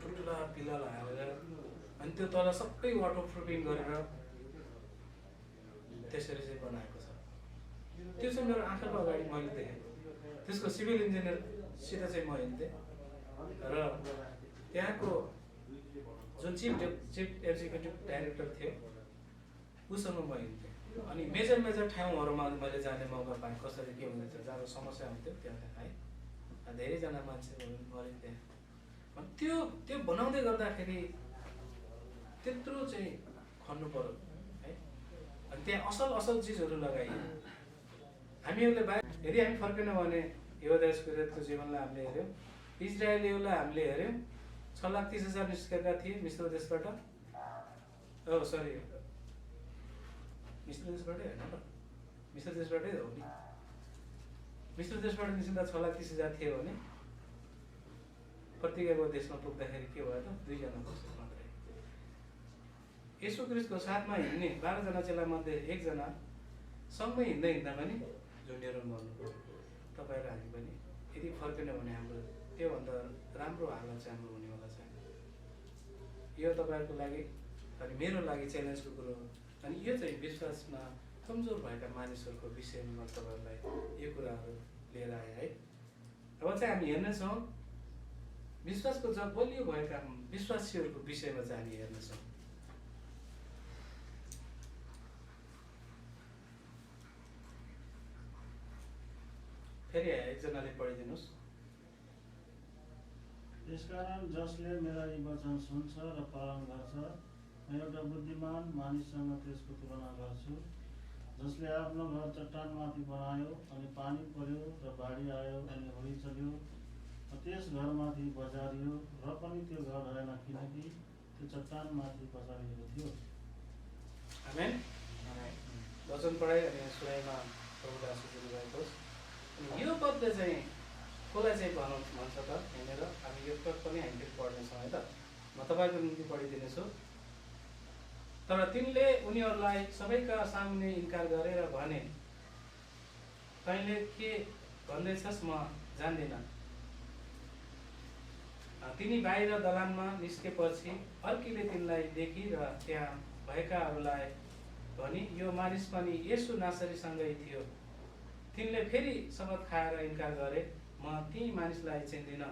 ठुल्ठुला पिलर हालेर अनि त्यो तल सबै वाटर प्रुफिङ गरेर त्यसरी चाहिँ बनाएको छ त्यो चाहिँ मेरो आँखाको अगाडि मैले देखेँ त्यसको सिभिल इन्जिनियरसित चाहिँ म हिँड्थेँ र त्यहाँको जुन चिफ एक्जिक्युटिभ डाइरेक्टर थियो उसँग म हिँड्थेँ अनि मेजर ठाउँहरूमा मैले जाने मौका पाएँ कसरी के हुँदैछ जहाँ समस्या हुन्थ्यो त्यहाँ है धेरैजना मान्छेहरू मरिन्थे त्यो बनाउँदै गर्दाखेरि त्यत्रो चाहिँ खन्नु पर्यो है अनि त्यहाँ असल चिजहरू लगाइयो हामीहरूले बाहिर यदि हामी फर्केनौँ भने यहोदाको जीवनलाई हामीले हेऱ्यौँ इजरायलीलाई हामीले हेऱ्यौँ 6,30,000 निस्केका थिए मिश्र देशबाट सरी मिश्र देशबाटै होइन र मिश्र देशबाटै हो नि मिश्र देशबाट निस्किँदा 6,30,000 थियो भने प्रतिज्ञाको देशमा पुग्दाखेरि के भयो त 2 जना बस्यो मात्रै। येशू ख्रीष्टको साथमा हिँड्ने 12 जना चेला मध्ये 1 जना सँगै हिँड्दा पनि झुन्डेर मर्नु। तपाईँ र हामी पनि यदि फर्केन भने हाम्रो त्योभन्दा राम्रो हालत चाहिँ हाम्रो हुनेवाला छैन। यो तपाईँहरूको लागि अनि मेरो लागि च्यालेन्जको कुरो हो। अनि यो चाहिँ विश्वासमा कमजोर भएका मानिसहरूको विषयमा तपाईँहरूलाई यो कुराहरू लिएर आएँ है। अब चाहिँ हामी हेर्नेछौँ विश्वासको जब बलियो भएका विश्वासीहरूको विषयमा चाहिँ हामी हेर्नेछौँ। फेरि एकजनाले पढिदिनुहोस्। त्यसकारण जसले मेरा यी वचन सुन्छ र पालन गर्छ, म एउटा बुद्धिमान मानिससँग त्यसको तुलना गर्छु, जसले आफ्नो घर चट्टानमाथि बनायो अनि पानी पर्यो र बाढी आयो अनि हुरी चल्यो, त्यस घरमाथि बजारियो र पनि त्यो घर रहेन, किनकि त्यो चट्टानमाथि बजारिएको थियो। आमेन। वचन पढाइ अनि सुनाइमा प्रभुले आशीष दिनुभएको होस्। यो पदले चाहिँ कसलाई चाहिँ भन्छ त यहाँनिर हामी यो पद पनि हामी फेरि पढ्नेछौँ है त। म तपाईँको निम्ति पढिदिनेछु। तर तिनले उनीहरूलाई सबैका सामुन्ने इन्कार गरेर भने, तैँले के भन्दैछस् म जान्दिनँ। तिनी बाहिर दलानमा निस्केपछि अर्कीले तिनलाई देखी र त्यहाँ भएकाहरूलाई भनी, यो मानिस पनि येशू नासरीसँगै थियो। तिनले फेरि शपथ खाएर इन्कार गरे, म ती मानिसलाई चिन्दिनँ।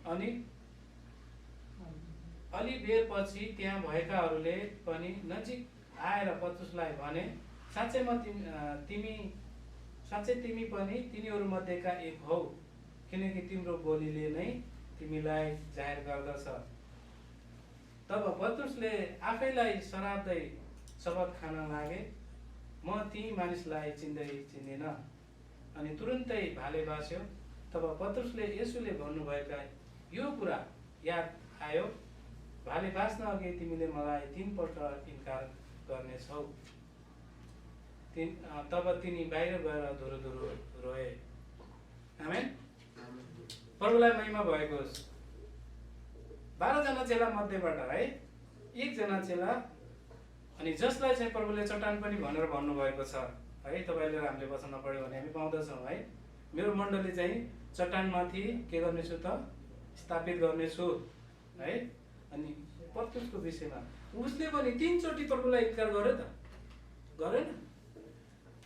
अनि अलि बेरपछि त्यहाँ भएकाहरूले पनि नजिक आएर पत्रुसलाई भने, साँच्चै तिमी पनि तिनीहरूमध्येका एक हौ, किनकि तिम्रो बोलीले नै तिमीलाई जाहेर गर्दछ। तब पत्रुसले आफैलाई सराप्दै शपथ खान लागे, म ती मानिसलाई चिन्दिनँ। अनि तुरुन्तै भाले बास्यो। तब पत्रुसले येशूले भन्नुभएका यो कुरा याद आयो, भाले बास्न अघि तिमीले मलाई 3 पल्ट इन्कार गर्नेछौ। तब तिनी बाहिर गएर धुरुधुरु रोए। आमेन। प्रभुलाई महिमा भएको होस्। 12 जना चेला मध्येबाट है 1 जना चेला, अनि जसलाई चाहिँ प्रभुले चट्टान पनि भनेर भन्नुभएको छ है। तपाईँले र हामीले वचन नपढ्यो भने हामी पाउँदछौँ है। मेरो मण्डली चाहिँ चट्टानमाथि के गर्नेछु त स्थापित गर्नेछु है। अनि पत्रुसको विषयमा उसले पनि 3 चोटि प्रभुलाई इन्कार गर्यो त गरेन।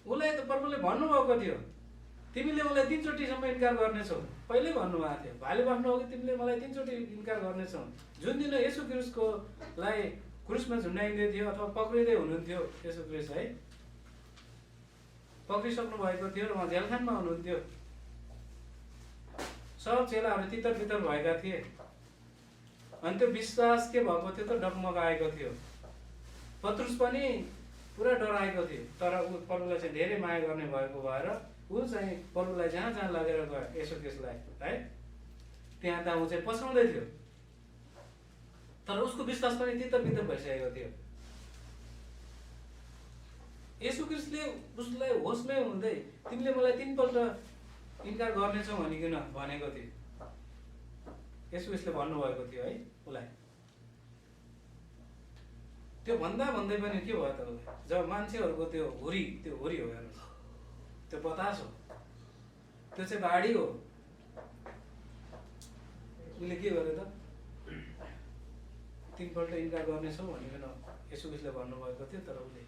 उसलाई त प्रभुले भन्नुभएको थियो, तिमीले मलाई 3 चोटिसम्म इन्कार गर्नेछौ। पहिल्यै भन्नुभएको थियो, भाले बाँड्नु अघि तिमीले मलाई 3 चोटि इन्कार गर्नेछौ। जुन दिन येशू ख्रीष्टकोलाई क्रुसमा झुन्डाइँदै थियो अथवा पक्रिँदै हुनुहुन्थ्यो, येशू ख्रीष्ट है पक्रिसक्नु भएको थियो र उहाँ जेलखानमा हुनुहुन्थ्यो। सब चेलाहरू तितर बितर भएका थिए। अनि त्यो विश्वास के भएको थियो त डगमगाएको थियो। पत्रुस पनि पुरा डराएको थियो। तर ऊ प्रभुलाई चाहिँ धेरै माया गर्ने भएको भएर ऊ चाहिँ प्रभुलाई जहाँ जहाँ लगेर गयो येशू ख्रीष्टलाई है, त्यहाँ त ऊ चाहिँ पछाउँदै थियो। तर उसको विश्वास पनि तितर बितर भइसकेको थियो। येशू ख्रीष्टले उसलाई होसमै हुँदै तिमीले मलाई 3 पल्ट इन्कार गर्नेछौ भनिकन भनेको थियो। येशू ख्रीष्टले भन्नुभएको थियो है उसलाई। त्यो भन्दा भन्दै पनि के भयो त उसलाई, जब मान्छेहरूको त्यो हुरी हो हेर्नुहोस्, त्यो बतास हो, त्यो चाहिँ बाढी हो। उसले के गर्यो त 3 पल्ट इन्कार गर्नेछौ भनिकन येशू ख्रीष्टले भन्नुभएको थियो। तर उसले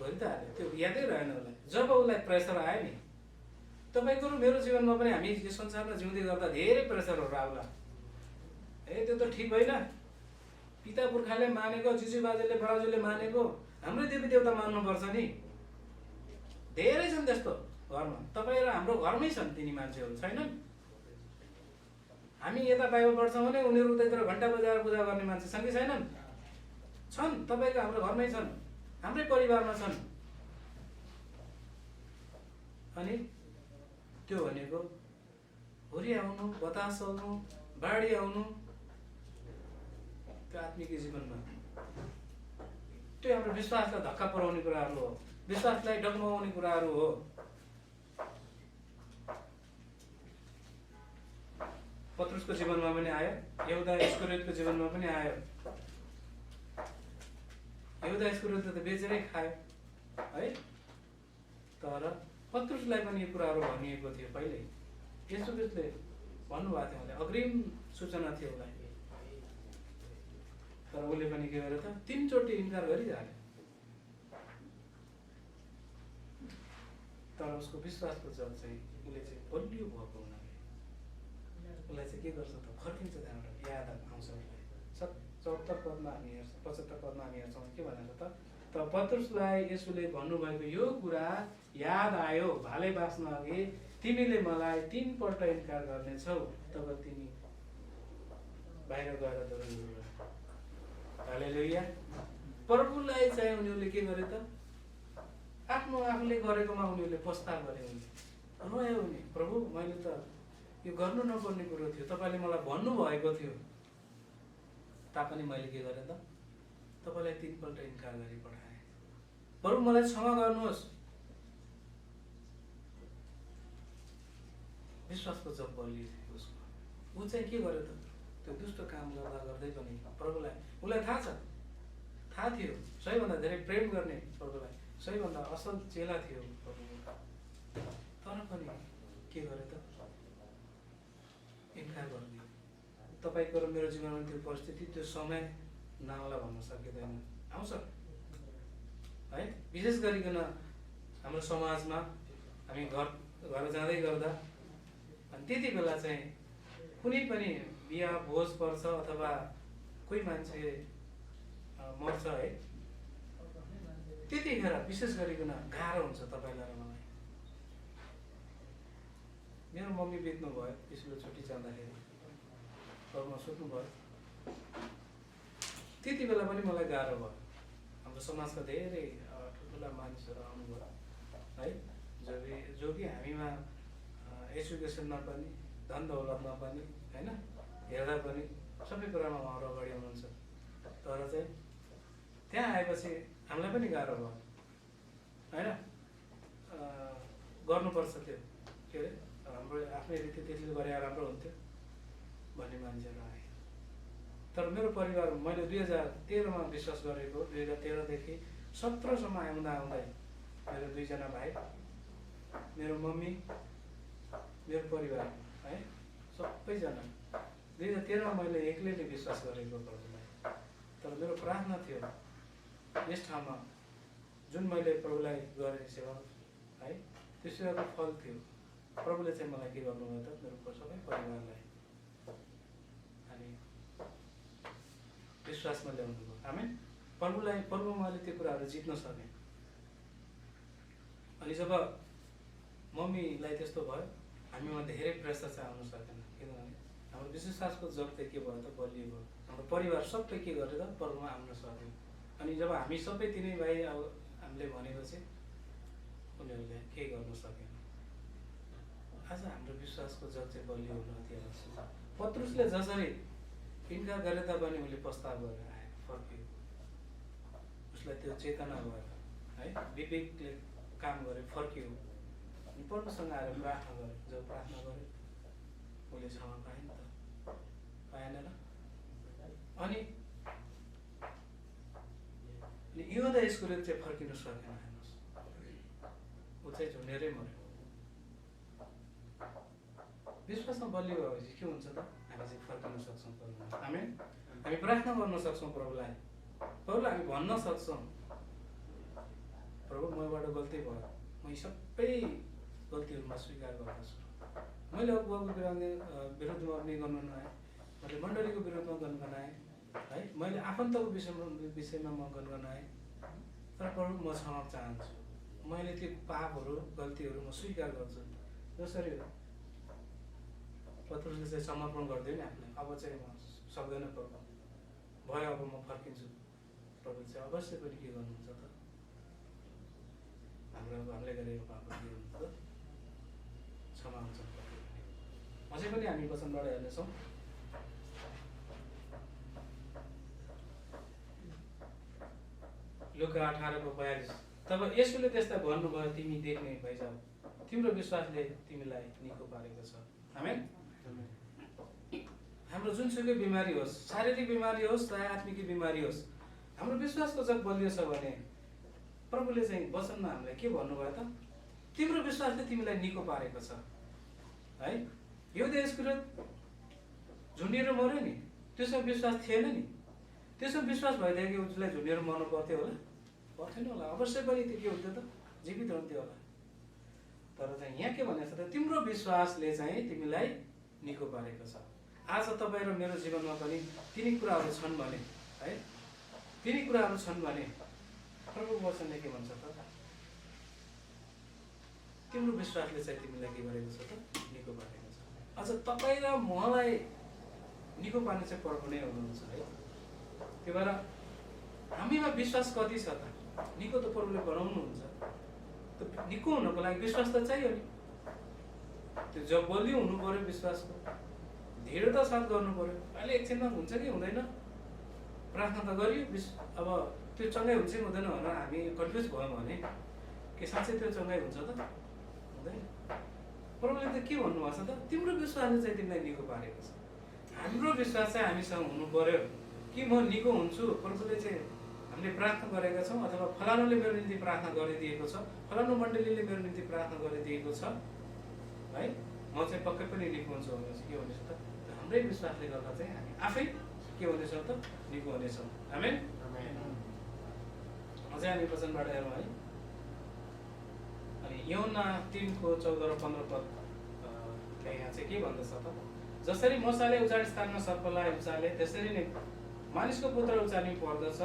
गरि त हाल्यो। त्यो यादै रहेन उसलाई। जब उसलाई प्रेसर आयो नि, तपाईँको र मेरो जीवनमा पनि हामी यो संसारमा जिउँदै गर्दा धेरै प्रेसरहरू आउला है। त्यो त ठिक होइन। पिता पुर्खाले मानेको, जुजु बाजेले बराजुले मानेको हाम्रै देवी देवता मान्नुपर्छ नि। धेरै छन् त्यस्तो घरमा। तपाईँ र हाम्रो घरमै छन् तिनी मान्छेहरू, छैनन्? हामी यता बाइबल पढ्छौँ भने उनीहरू उतैतिर घन्टा बजाएर पूजा गर्ने मान्छे छन् कि छैनन्? छन्। तपाईँको हाम्रो घरमै छन्, हाम्रै परिवारमा छन्। अनि त्यो भनेको हुरी आउनु, बतास आउनु, बाढी आउनु, त्यो आत्मिक जीवनमा त्यो हाम्रो विश्वासलाई धक्का पुर्याउने कुराहरू हो, विश्वासलाई डगमगाउने कुराहरू हो। पत्रुसको जीवनमा पनि आयो, यहुदा इस्करियोतको जीवनमा पनि आयो। यहुदा इस्करियोत त बेचेरै खायो है, तर पत्रुसलाई पनि यो कुराहरू भनिएको थियो पहिल्यै। यसो ख्रिस्टले भन्नुभएको थियो उहाँले, अग्रिम सूचना थियो उसलाई, तर उसले पनि के गर्यो त 3 चोटि इन्कार गरिहाल्यो। तर उसको विश्वासको जल चाहिँ उसले चाहिँ बलियो भएको हुनाले उसलाई चाहिँ के गर्छ त, फर्किन्छ त्यहाँबाट, याद आउँछ उसलाई। 74 पदमा हामी हेर्छौँ, 75 पदमा हामी हेर्छौँ के भनेको त, पत्रुसलाई यसुले भन्नुभएको यो कुरा याद आयो, भाले बाँच्न अघि तिमीले मलाई 3 पल्ट इन्कार गर्नेछौ, तब तिमी बाहिर गएर दौडिनु। हालेलुया। प्रभुलाई चाहिँ उनीहरूले के गरे त, आफ्नो आफूले गरेकोमा उनीहरूले पस्ताव गरे, उनीहरूले रोयो। उनी, प्रभु मैले त यो गर्नु नपर्ने कुरो थियो, तपाईँले मलाई भन्नुभएको थियो, तापनि मैले के गरेँ त, तपाईँलाई 3 पल्ट इन्कार गरी पठाएँ। प्रभु मलाई क्षमा गर्नुहोस्। विश्वासको जब बलियो थियो उसको, ऊ चाहिँ के गर्यो त, त्यो दुष्ट काम गर्दा गर्दै पनि प्रभुलाई, उसलाई थाहा थियो सबैभन्दा धेरै प्रेम गर्ने प्रभुलाई, सबैभन्दा असल चेला थियो प्रभुको, तर पनि के गर्यो त, इन्कार गरिदियो। तपाईँको र मेरो जीवनमा त्यो परिस्थिति, त्यो समय नआउला भन्न सकिँदैन, आउँछ है। विशेष गरिकन हाम्रो समाजमा हामी घर जाँदै गर्दा अनि त्यति बेला चाहिँ कुनै पनि बिहा भोज पर्छ अथवा कोही मान्छे मर्छ है, त्यतिखेर विशेष गरिकन गाह्रो हुन्छ तपाईँलाई र मलाई। मेरो मम्मी बित्नु भयो, स्कुल छुट्टी जाँदाखेरि घरमा सुत्नुभयो, त्यति बेला पनि मलाई गाह्रो भयो। हाम्रो समाजका धेरै ठुल्ठुला मानिसहरू आउनुभयो है, जो कि हामीमा एजुकेसनमा पनि, धन दौलतमा पनि होइन, हेर्दा पनि सबै कुरामा उहाँहरू अगाडि हुनुहुन्छ। तर चाहिँ त्यहाँ आएपछि हामीलाई पनि गाह्रो भयो होइन, गर्नुपर्छ त्यो के अरे, हाम्रो आफ्नै रीति त्यसले गरे राम्रो हुन्थ्यो भन्ने मान्छेहरू आए। तर मेरो परिवार, मैले 2013मा विश्वास गरेको, 2013देखि 17सम्म आउँदै मेरो 2 जना भाइ, मेरो मम्मी, मेरो परिवार है, सबैजना 2013मा मैले एक्लैले विश्वास गरेको प्रभुलाई। तर मेरो प्रार्थना थियो यस ठाउँमा जुन मैले प्रभुलाई गरेँ सेवा है, त्यो सेवाको फल थियो। प्रभुले चाहिँ मलाई के गर्नुभयो त, मेरो सबै परिवारलाई अनि विश्वासमा ल्याउनुभयो। आमेन। प्रभुमा मैले त्यो कुराहरू जित्न सकेँ। अनि जब मम्मीलाई त्यस्तो भयो, हामीमा धेरै प्रेसर चाहिँ आउन सकेन, किनभने हाम्रो विश्वासको जग चाहिँ के भयो त, बलियो भयो। हाम्रो परिवार सबै के गर्यो त, प्रभुमा आउन सक्यो। अनि जब हामी सबै 3 भाइ अब हामीले भनेपछि उनीहरूले के गर्नु सकेन। आज हाम्रो विश्वासको जग चाहिँ बलियो हुन अति आवश्यक छ। पत्रुसले जसरी इन्कार गरे तापनि उसले पस्ताव गरेर आयो, फर्क्यो, उसलाई त्यो चेतना भयो है, विवेकले काम गरे, फर्क्यो अनि प्रभुसँग आएर प्रार्थना गरे। जब प्रार्थना गरे उसले क्षमा पाए नि त, पाएन र? अनि यहुदा इस्करियोत चाहिँ फर्किनु सकेन। हेर्नुहोस्, ऊ चाहिँ झुन्डेरै मर्यो। विश्वासमा बलियो भएपछि के हुन्छ त, हामी चाहिँ फर्किन सक्छौँ प्रभुमा। आमेन। हामी प्रार्थना गर्न सक्छौँ प्रभुलाई हामी भन्न सक्छौँ, प्रभु मबाट गल्ती भयो, म यी सबै गल्तीहरूमा स्वीकार गर्दछु। मैले अगुवाको विरुद्धमा पनि गर्न नआएँ, मैले मण्डलीको विरुद्धमा गनगनाएँ है, मैले आफन्तको विषयमा म गनगनाएँ, तर प्रभु म क्षमा चाहन्छु। मैले त्यो पापहरू गल्तीहरू म स्वीकार गर्छु। जसरी पत्रुसले चाहिँ समर्पण गरिदियो नि आफूलाई, अब चाहिँ म सक्दैन प्रभु, भयो अब म फर्किन्छु। प्रभु चाहिँ अवश्य पनि के गर्नुहुन्छ त, हामीले गरेको पापहरू के हुन्छ त, क्षमा हुन्छ। अझै पनि हामी वचनबाट हेर्नेछौँ। लुका 18:42। तब यसुले त्यसलाई भन्नुभयो, तिमी देख्ने भइजाऊ, तिम्रो विश्वासले तिमीलाई निको पारेको छ। आमेन। हाम्रो जुनसुकै बिमारी होस्, शारीरिक बिमारी होस् चाहे आत्मिक बिमारी होस्, हाम्रो विश्वासको जग बलियो छ भने प्रभुले चाहिँ वचनमा हामीलाई के भन्नुभयो त? तिम्रो विश्वासले तिमीलाई निको पारेको छ है। यहुदा इस्करियोत झुन्डिएर मर्यो नि, त्यसमा विश्वास थिएन नि। त्यसमा विश्वास भइदियो कि उसलाई झुन्डिएर मर्नु पर्थ्यो होला? पर्थेन होला, अवश्य पनि त्यो के हुन्थ्यो त? जीवित हुन्थ्यो होला। तर चाहिँ यहाँ के भनेको छ त? तिम्रो विश्वासले चाहिँ तिमीलाई निको पारेको छ। आज तपाईँ र मेरो जीवनमा पनि तिनी कुराहरू छन् भने है, तिनी कुराहरू छन् भने प्रभुको वचनले के भन्छ त? तिम्रो विश्वासले चाहिँ तिमीलाई के गरेको छ त? निको पारेको छ। अझ तपाईँ र मलाई निको पार्ने चाहिँ प्रभु नै हुनुहुन्छ है। त्यही भएर हामीमा विश्वास कति छ त? निको त प्रभुले बनाउनुहुन्छ। त्यो निको हुनको लागि विश्वास त चाहियो नि। त्यो जब बलियो हुनु पर्यो, विश्वासको दृढता साथ गर्नु पर्यो। अहिले एकछिनमा हुन्छ कि हुँदैन? प्रार्थना त गरियो, अब त्यो चङ्गाइ हुन्छ कि हुँदैन भनेर हामी कन्फ्युज भयौँ भने के साँच्चै त्यो चङ्गाइ हुन्छ त? हुँदैन। प्रभुले त के भन्नुभएको छ त? तिम्रो विश्वासले चाहिँ तिमीलाई निको पारेको छ। हाम्रो विश्वास चाहिँ हामीसँग हुनु पर्यो कि म निको हुन्छु। प्रभुले चाहिँ हामीले प्रार्थना गरेका छौँ अथवा फलानुले मेरो निम्ति प्रार्थना गरिदिएको छ, फलानु मण्डलीले मेरो निम्ति प्रार्थना गरिदिएको छ है, म चाहिँ पक्कै पनि निको हुन्छु भने चाहिँ के हुनेछ त? हाम्रै विश्वासले गर्दा चाहिँ हामी आफै के हुनेछौँ त? निको हुनेछौँ। आमेन। अझै हामी वचनबाट हेरौँ है। अनि यूहन्ना 3:14 र 15 पद यहाँ चाहिँ के भन्दछ त? जसरी मूसाले उजाड स्थानमा सर्पलाई उचाले त्यसरी नै मानिसको पुत्र उचाल्नु पर्दछ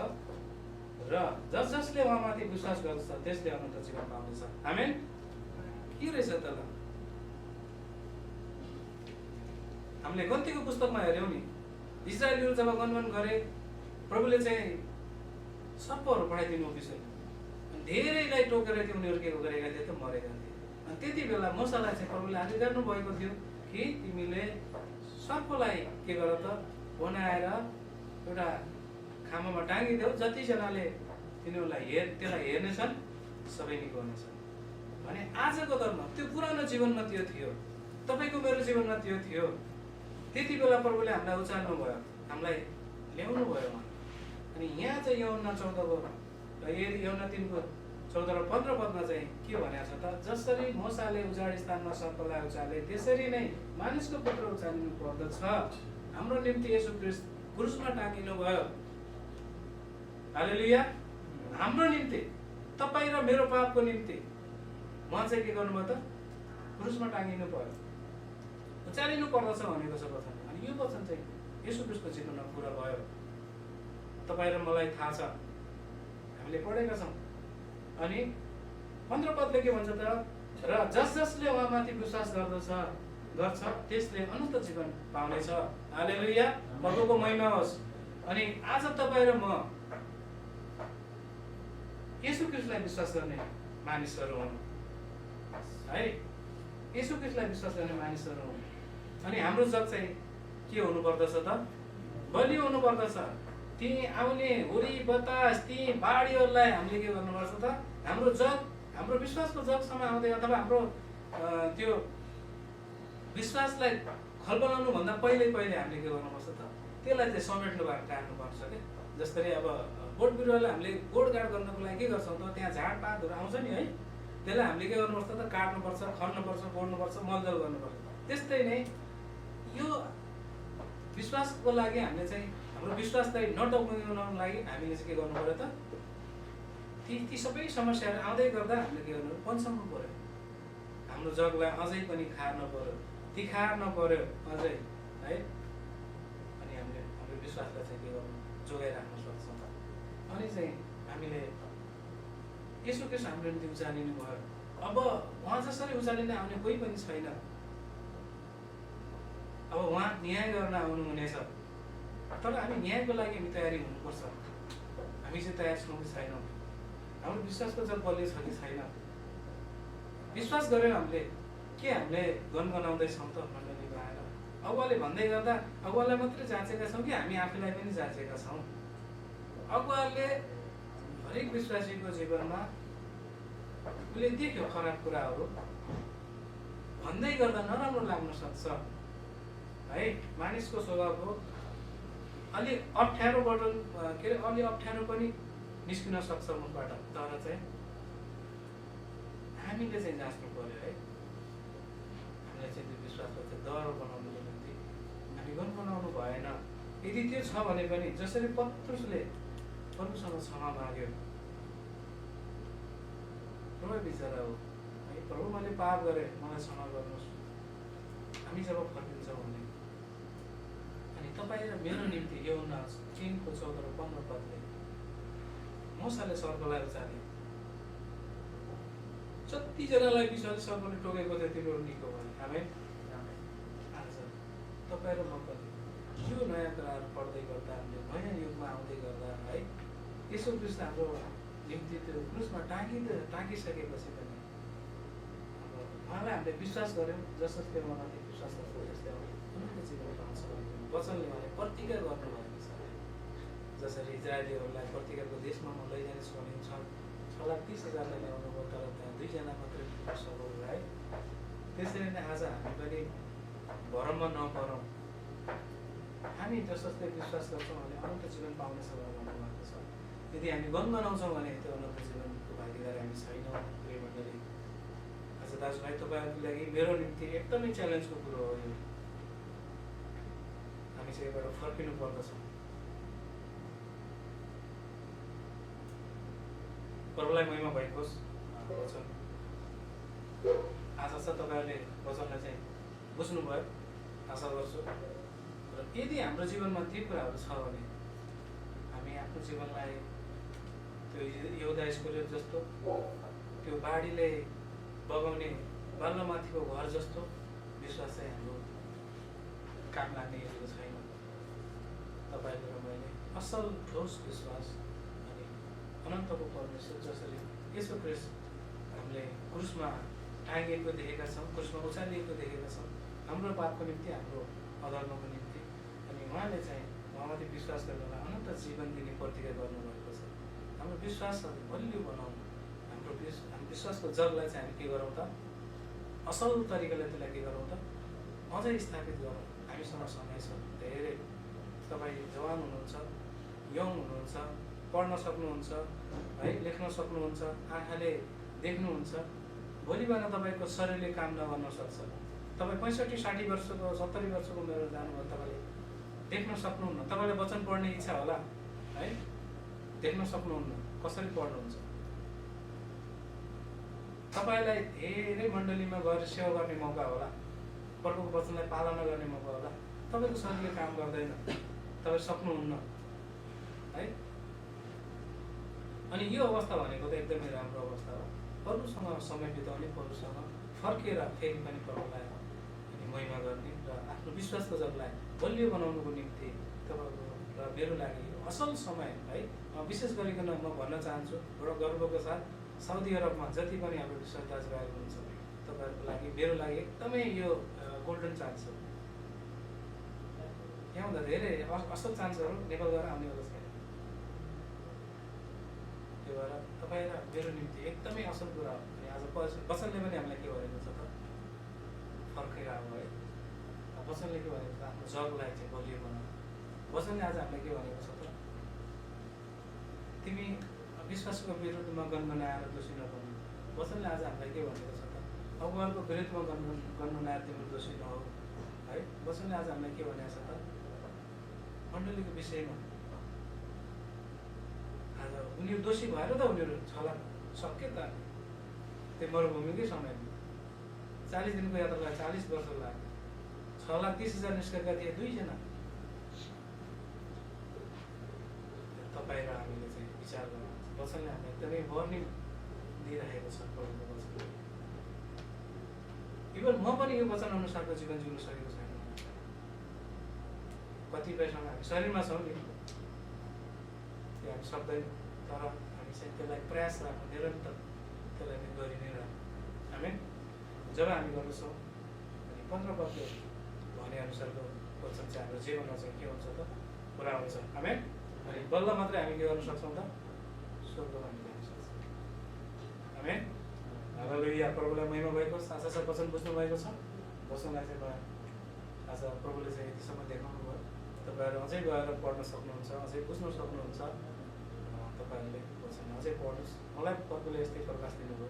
र जस जसले उहाँमाथि विश्वास गर्दछ त्यसले अनन्त जीवन पाउनेछ। आमेन। के रहेछ त ल? हामीले गन्तीको पुस्तकमा हेऱ्यौँ नि, इजरायलीहरू जब गनगन गरे प्रभुले चाहिँ सर्पहरू पठाइदिनु विषय धेरैलाई टोकेर त्यो उनीहरू के गरेका थिए त? मरेका थिए। अनि त्यति बेला मूसालाई चाहिँ प्रभुले आदेश गर्नुभएको थियो कि तिमीले सर्पलाई के गर त? बनाएर एउटा खामामा टाँगिदेऊ, जतिजनाले तिनीहरूलाई त्यसलाई हेर्नेछन् सबै निको हुनेछन् भने आजको दरमा त्यो पुरानो जीवनमा त्यो थियो, तपाईँको मेरो जीवनमा त्यो थियो। त्यति बेला प्रभुले हामीलाई उचाल्नु भयो, हामीलाई ल्याउनु भयो। अनि यहाँ चाहिँ यूहन्ना 3:14 र 15 पदमा चाहिँ के भनेको छ त? जसरी मूसाले उजाड स्थानमा सर्पलाई उचाले त्यसरी नै मानिसको पुत्र उचालिनु पर्दछ। हाम्रो निम्ति येशू ख्रीष्ट क्रुसमा टाँगिनु भयो। हालेलुया। हाम्रो निम्ति, तपाईँ र मेरो पापको निम्ति उहाँ चाहिँ के गर्नुभयो त? क्रुसमा टाँगिनु भयो, उचालिनु पर्दछ भनेको छ वचन। अनि यो वचन चाहिँ येशू ख्रीष्टको जीवनमा पुरा भयो। तपाईँ र मलाई थाहा छ, हामीले पढेका छौँ। अनि 15 पदले के भन्छ त? र जस जसले उहाँमाथि विश्वास गर्छ त्यसले अनन्त जीवन पाउनेछ। हालेलुया। प्रभुको महिमा होस्। अनि आज तपाईँ र म येशू ख्रीष्टलाई विश्वास गर्ने मानिसहरू हौँ है। येशू ख्रीष्टलाई विश्वास गर्ने मानिसहरू हौँ। अनि हाम्रो जग चाहिँ के हुनु पर्दछ त? बलियो हुनु पर्दछ। ती आउने हुरी बतास ती बाढीहरूलाई हामीले के गर्नुपर्छ त? हाम्रो जग, हाम्रो विश्वासको जगसम्म आउँदै अथवा हाम्रो त्यो विश्वासलाई खलबलाउनु भन्दा पहिले हामीले के गर्नुपर्छ त? त्यसलाई चाहिँ समेट्नु भएर काट्नुपर्छ क्या। जसरी अब बोट बिरुवालाई हामीले गोडगाड गर्नको लागि के गर्छौँ त? त्यहाँ झारपातहरू आउँछ नि है, त्यसलाई हामीले के गर्नुपर्छ त? काट्नुपर्छ, खन्नुपर्छ, गोड्नुपर्छ, मलजल गर्नुपर्छ। त्यस्तै नै यो विश्वासको लागि हामीले चाहिँ हाम्रो विश्वासलाई नडगमगाउनको लागि हामीले चाहिँ के गर्नु पर्यो त? ती सबै समस्याहरू आउँदै गर्दा हामीले के गर्नु? पन्छाउनु पर्यो। हाम्रो जगलाई अझै पनि खार्न पर्यो, तिखार्न पर्यो अझै है। अनि हामीले हाम्रो विश्वासलाई चाहिँ के गर्नु? जोगाइराख्न सक्छौँ। अनि चाहिँ हामीले येशू ख्रीष्ट हाम्रो निम्ति उचालिनु भयो। अब उहाँ जसरी उचालिन आउने कोही पनि छैन। अब उहाँ न्याय गर्न आउनुहुनेछ। तर हामी न्यायको लागि हामी तयारी हुनुपर्छ। हामी चाहिँ तयार छौँ कि छैनौँ? हाम्रो विश्वासको जग बलियो छ कि छैन? विश्वास गरेर हामीले गनगनाउँदैछौँ त मण्डलीमा आएर? अगुवाले भन्दै गर्दा अगुवालाई मात्रै जाँचेका छौँ कि हामी आफूलाई पनि जाँचेका छौँ? अगुवाले हरेक विश्वासीको जीवनमा उसले देख्यो खराब कुराहरू भन्दै गर्दा नराम्रो लाग्न सक्छ है। है मानिसको स्वभाव हो अलि अप्ठ्यारोबाट के अरे अलि अप्ठ्यारो पनि निस्किन सक्छ मुखबाट, तर चाहिँ हामीले चाहिँ जाँच्नु पर्यो है। हामीले चाहिँ त्यो विश्वासलाई चाहिँ दह्रो बनाउनुको निम्ति हामी गुनगुनाउनु भएन। यदि त्यो छ भने पनि जसरी पत्रुसले प्रभुसँग क्षमा माग्यो, प्रभु बिचरा हो है, प्रभु मैले पाप गरेँ मलाई क्षमा गर्नुहोस्। हामी जब फर्किन्छौँ भने अनि तपाईँ र मेरो निम्ति यूहन्ना 3:14-15 मुसाले सर्पलाई उचाले, जतिजनालाई विश्वासी सर्पले टोकेको थियो तिनीहरू निको भयो। हामी आज तपाईँ र म पनि यो नयाँ कुराहरू पढ्दै गर्दा हामीले नयाँ युगमा आउँदै गर्दा है यसो क्रिस्ट हाम्रो निम्ति त्यो क्रुसमा टाँगिसकेपछि पनि अब उहाँलाई हामीले विश्वास गऱ्यौँ, जसरी उहाँमाथि विश्वास गर्छौँ त्यस्तै उनीहरूको जीवन पाउँछ भन्ने वचनले उहाँले प्रतिज्ञा गर्नुभएको छ। जसरी इजरायलीहरूलाई प्रतिज्ञाको देशमा म लैजानेछु भने 6,30,000 ल्याउनु भयो, तर त्यहाँ 2 जना मात्रै पुग्नु है। त्यसरी नै आज हामी पनि भरममा नपरौँ, हामी जसले विश्वास गर्छौँ हामीले अनन्त जीवन पाउनेछ भन्नुभएको छ। यदि हामी गनगनाउँछौँ भने त्यो अनन्त जीवनको भागीदार हामी छैनौँ। प्रिय मण्डली, आज दाजुभाइ तपाईँहरूको लागि मेरो निम्ति एकदमै च्यालेन्जको कुरो हो यो। हामी चाहिँ एकबाट फर्किनु पर्दछ। प्रभुलाई महिमा भएको होस्। वचन आशा छ तपाईँहरूले वचनलाई चाहिँ बुझ्नुभयो आशा गर्छु। र यदि हाम्रो जीवनमा ती कुराहरू छ भने हामी आफ्नो जीवनलाई त्यो यहुदा इस्करियोत जस्तो त्यो बाढीले बगाउने बाल्नमाथिको घर जस्तो विश्वास चाहिँ हाम्रो काम लाग्ने यतिको छैन। तपाईँले र मैले असल ठोस विश्वास अनि अनन्तको परमेश्वर जसरी यसो क्रिस्ट हामीले क्रुसमा टाँगिएको देखेका छौँ, क्रुसमा उचालिएको देखेका छौँ हाम्रो पापको निम्ति, हाम्रो अधर्मको निम्ति, अनि उहाँले चाहिँ उहाँमाथि विश्वास गर्नलाई अनन्त जीवन दिने प्रतिज्ञा गर्नुभएको छ। हाम्रो विश्वासहरू बलियो बनाउनु, हाम्रो विश्वासको जगलाई चाहिँ हामी के गरौँ त, असल तरिकाले त्यसलाई के गरौँ त, अझै स्थापित गरौँ। हामीसँग समय छ धेरै। तपाईँ जवान हुनुहुन्छ, यङ हुनुहुन्छ, पढ्न सक्नुहुन्छ है, लेख्न सक्नुहुन्छ, आँखाले देख्नुहुन्छ। भोलि बिहान तपाईँको शरीरले काम नगर्न सक्छ। तपाईँ 65-60 वर्षको 70 वर्षको उमेर जानुभयो, तपाईँले देख्न सक्नुहुन्न। तपाईँलाई वचन पढ्ने इच्छा होला है, देख्न सक्नुहुन्न, कसरी पढ्नुहुन्छ? तपाईँलाई धेरै मण्डलीमा गएर सेवा गर्ने मौका होला, प्रभुको वचनलाई पालना गर्ने मौका होला, तपाईँको शरीरले काम गर्दैन, तपाईँ सक्नुहुन्न है। अनि यो अवस्था भनेको त एकदमै राम्रो अवस्था हो। प्रभुसँग समय बिताउने, प्रभुसँग फर्केर फेरि पनि प्रभुलाई अनि महिमा गर्ने र आफ्नो विश्वासको जगलाई बलियो बनाउनुको निम्ति तपाईँको र मेरो लागि असल समय है। विशेष गरिकन म भन्न चाहन्छु बडो गर्वको साथ, साउदी अरबमा जति पनि हाम्रो विश्वास दाजुभाइ हुनुहुन्छ तपाईँहरूको लागि, मेरो लागि एकदमै यो गोल्डन चान्स हो। यहाँभन्दा धेरै असल चान्सहरू नेपाल गएर आउनेवाला छैन। त्यो भएर तपाईँ र मेरो निम्ति एकदमै असल कुरा हो। अनि आज वचनले पनि हामीलाई के भनेको छ त, फर्केर आऊ है। वचनले के भनेको छ, आफ्नो जगलाई चाहिँ बलियो बनाऊ। वचनले आज हामीलाई के भनेको छ त, तिमी विश्वासको विरुद्धमा गनगनाएर दोषी नबन्नु। वचनले आज हामीलाई के भनेको छ त, अगुवाको विरुद्धमा गनगनाएर तिम्रो दोषी नहो है। वचनले आज हामीलाई के भनेको छ त, मण्डलीको विषयमा आज उनीहरू दोषी भएर त उनीहरू छला सक्यो त। त्यो मरुभूमिकै समयमा 40 दिनको यात्रालाई 40 वर्ष लाग्यो। 6,30,000 निस्केका थिए 2 जना। तपाईँ र हामीले चाहिँ विचार गर्नु, वचनले हामीलाई एकदमै वार्निङ दिइरहेको छ प्रभुको वचन। इभन म पनि यो वचन अनुसारको जीवन जिउन सकेको छैन। कतिपयसँग हामी शरीरमा छौँ नि, त्यो हामी सक्दैन, तर हामी चाहिँ त्यसलाई प्रयास राख्नु, निरन्तर त्यसलाई पनि गरि नै राख्नु। हामी जब हामी गर्दछौँ अनि 15 पदले भनेअनुसारको वचन चाहिँ हाम्रो जीवनमा चाहिँ के हुन्छ त, पुरा हुन्छ। हामी अनि बल्ल मात्रै हामी के गर्न सक्छौँ त, स्वर्गमा हामी जान सक्छौँ। हामी हालेलुया, प्रभुलाई महिमा भएको छ। आशा छ वचन बुझ्नु भएको छ। वचनलाई चाहिँ आज प्रभुले चाहिँ यतिसम्म देखाउनु भयो। तपाईँहरू अझै गएर पढ्न सक्नुहुन्छ, अझै बुझ्न सक्नुहुन्छ। तपाईँहरूले वचन अझै पढ्नुहोस्। मलाई प्रभुले यस्तै प्रकाश दिनुभयो।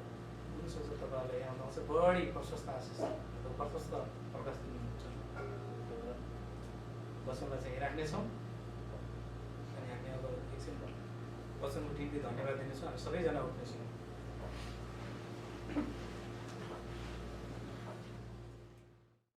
कुन सोच्छ तपाईँहरूलाई यहाँ अझ बढी प्रशस्त आशिष प्रशस्त प्रकाश दिनुहुन्छ। वचनलाई चाहिँ राख्नेछौँ अनि हामी अब एकछिन वचनको टिमले धन्यवाद दिनेछौँ। हामी सबैजना उठ्नेछौँ।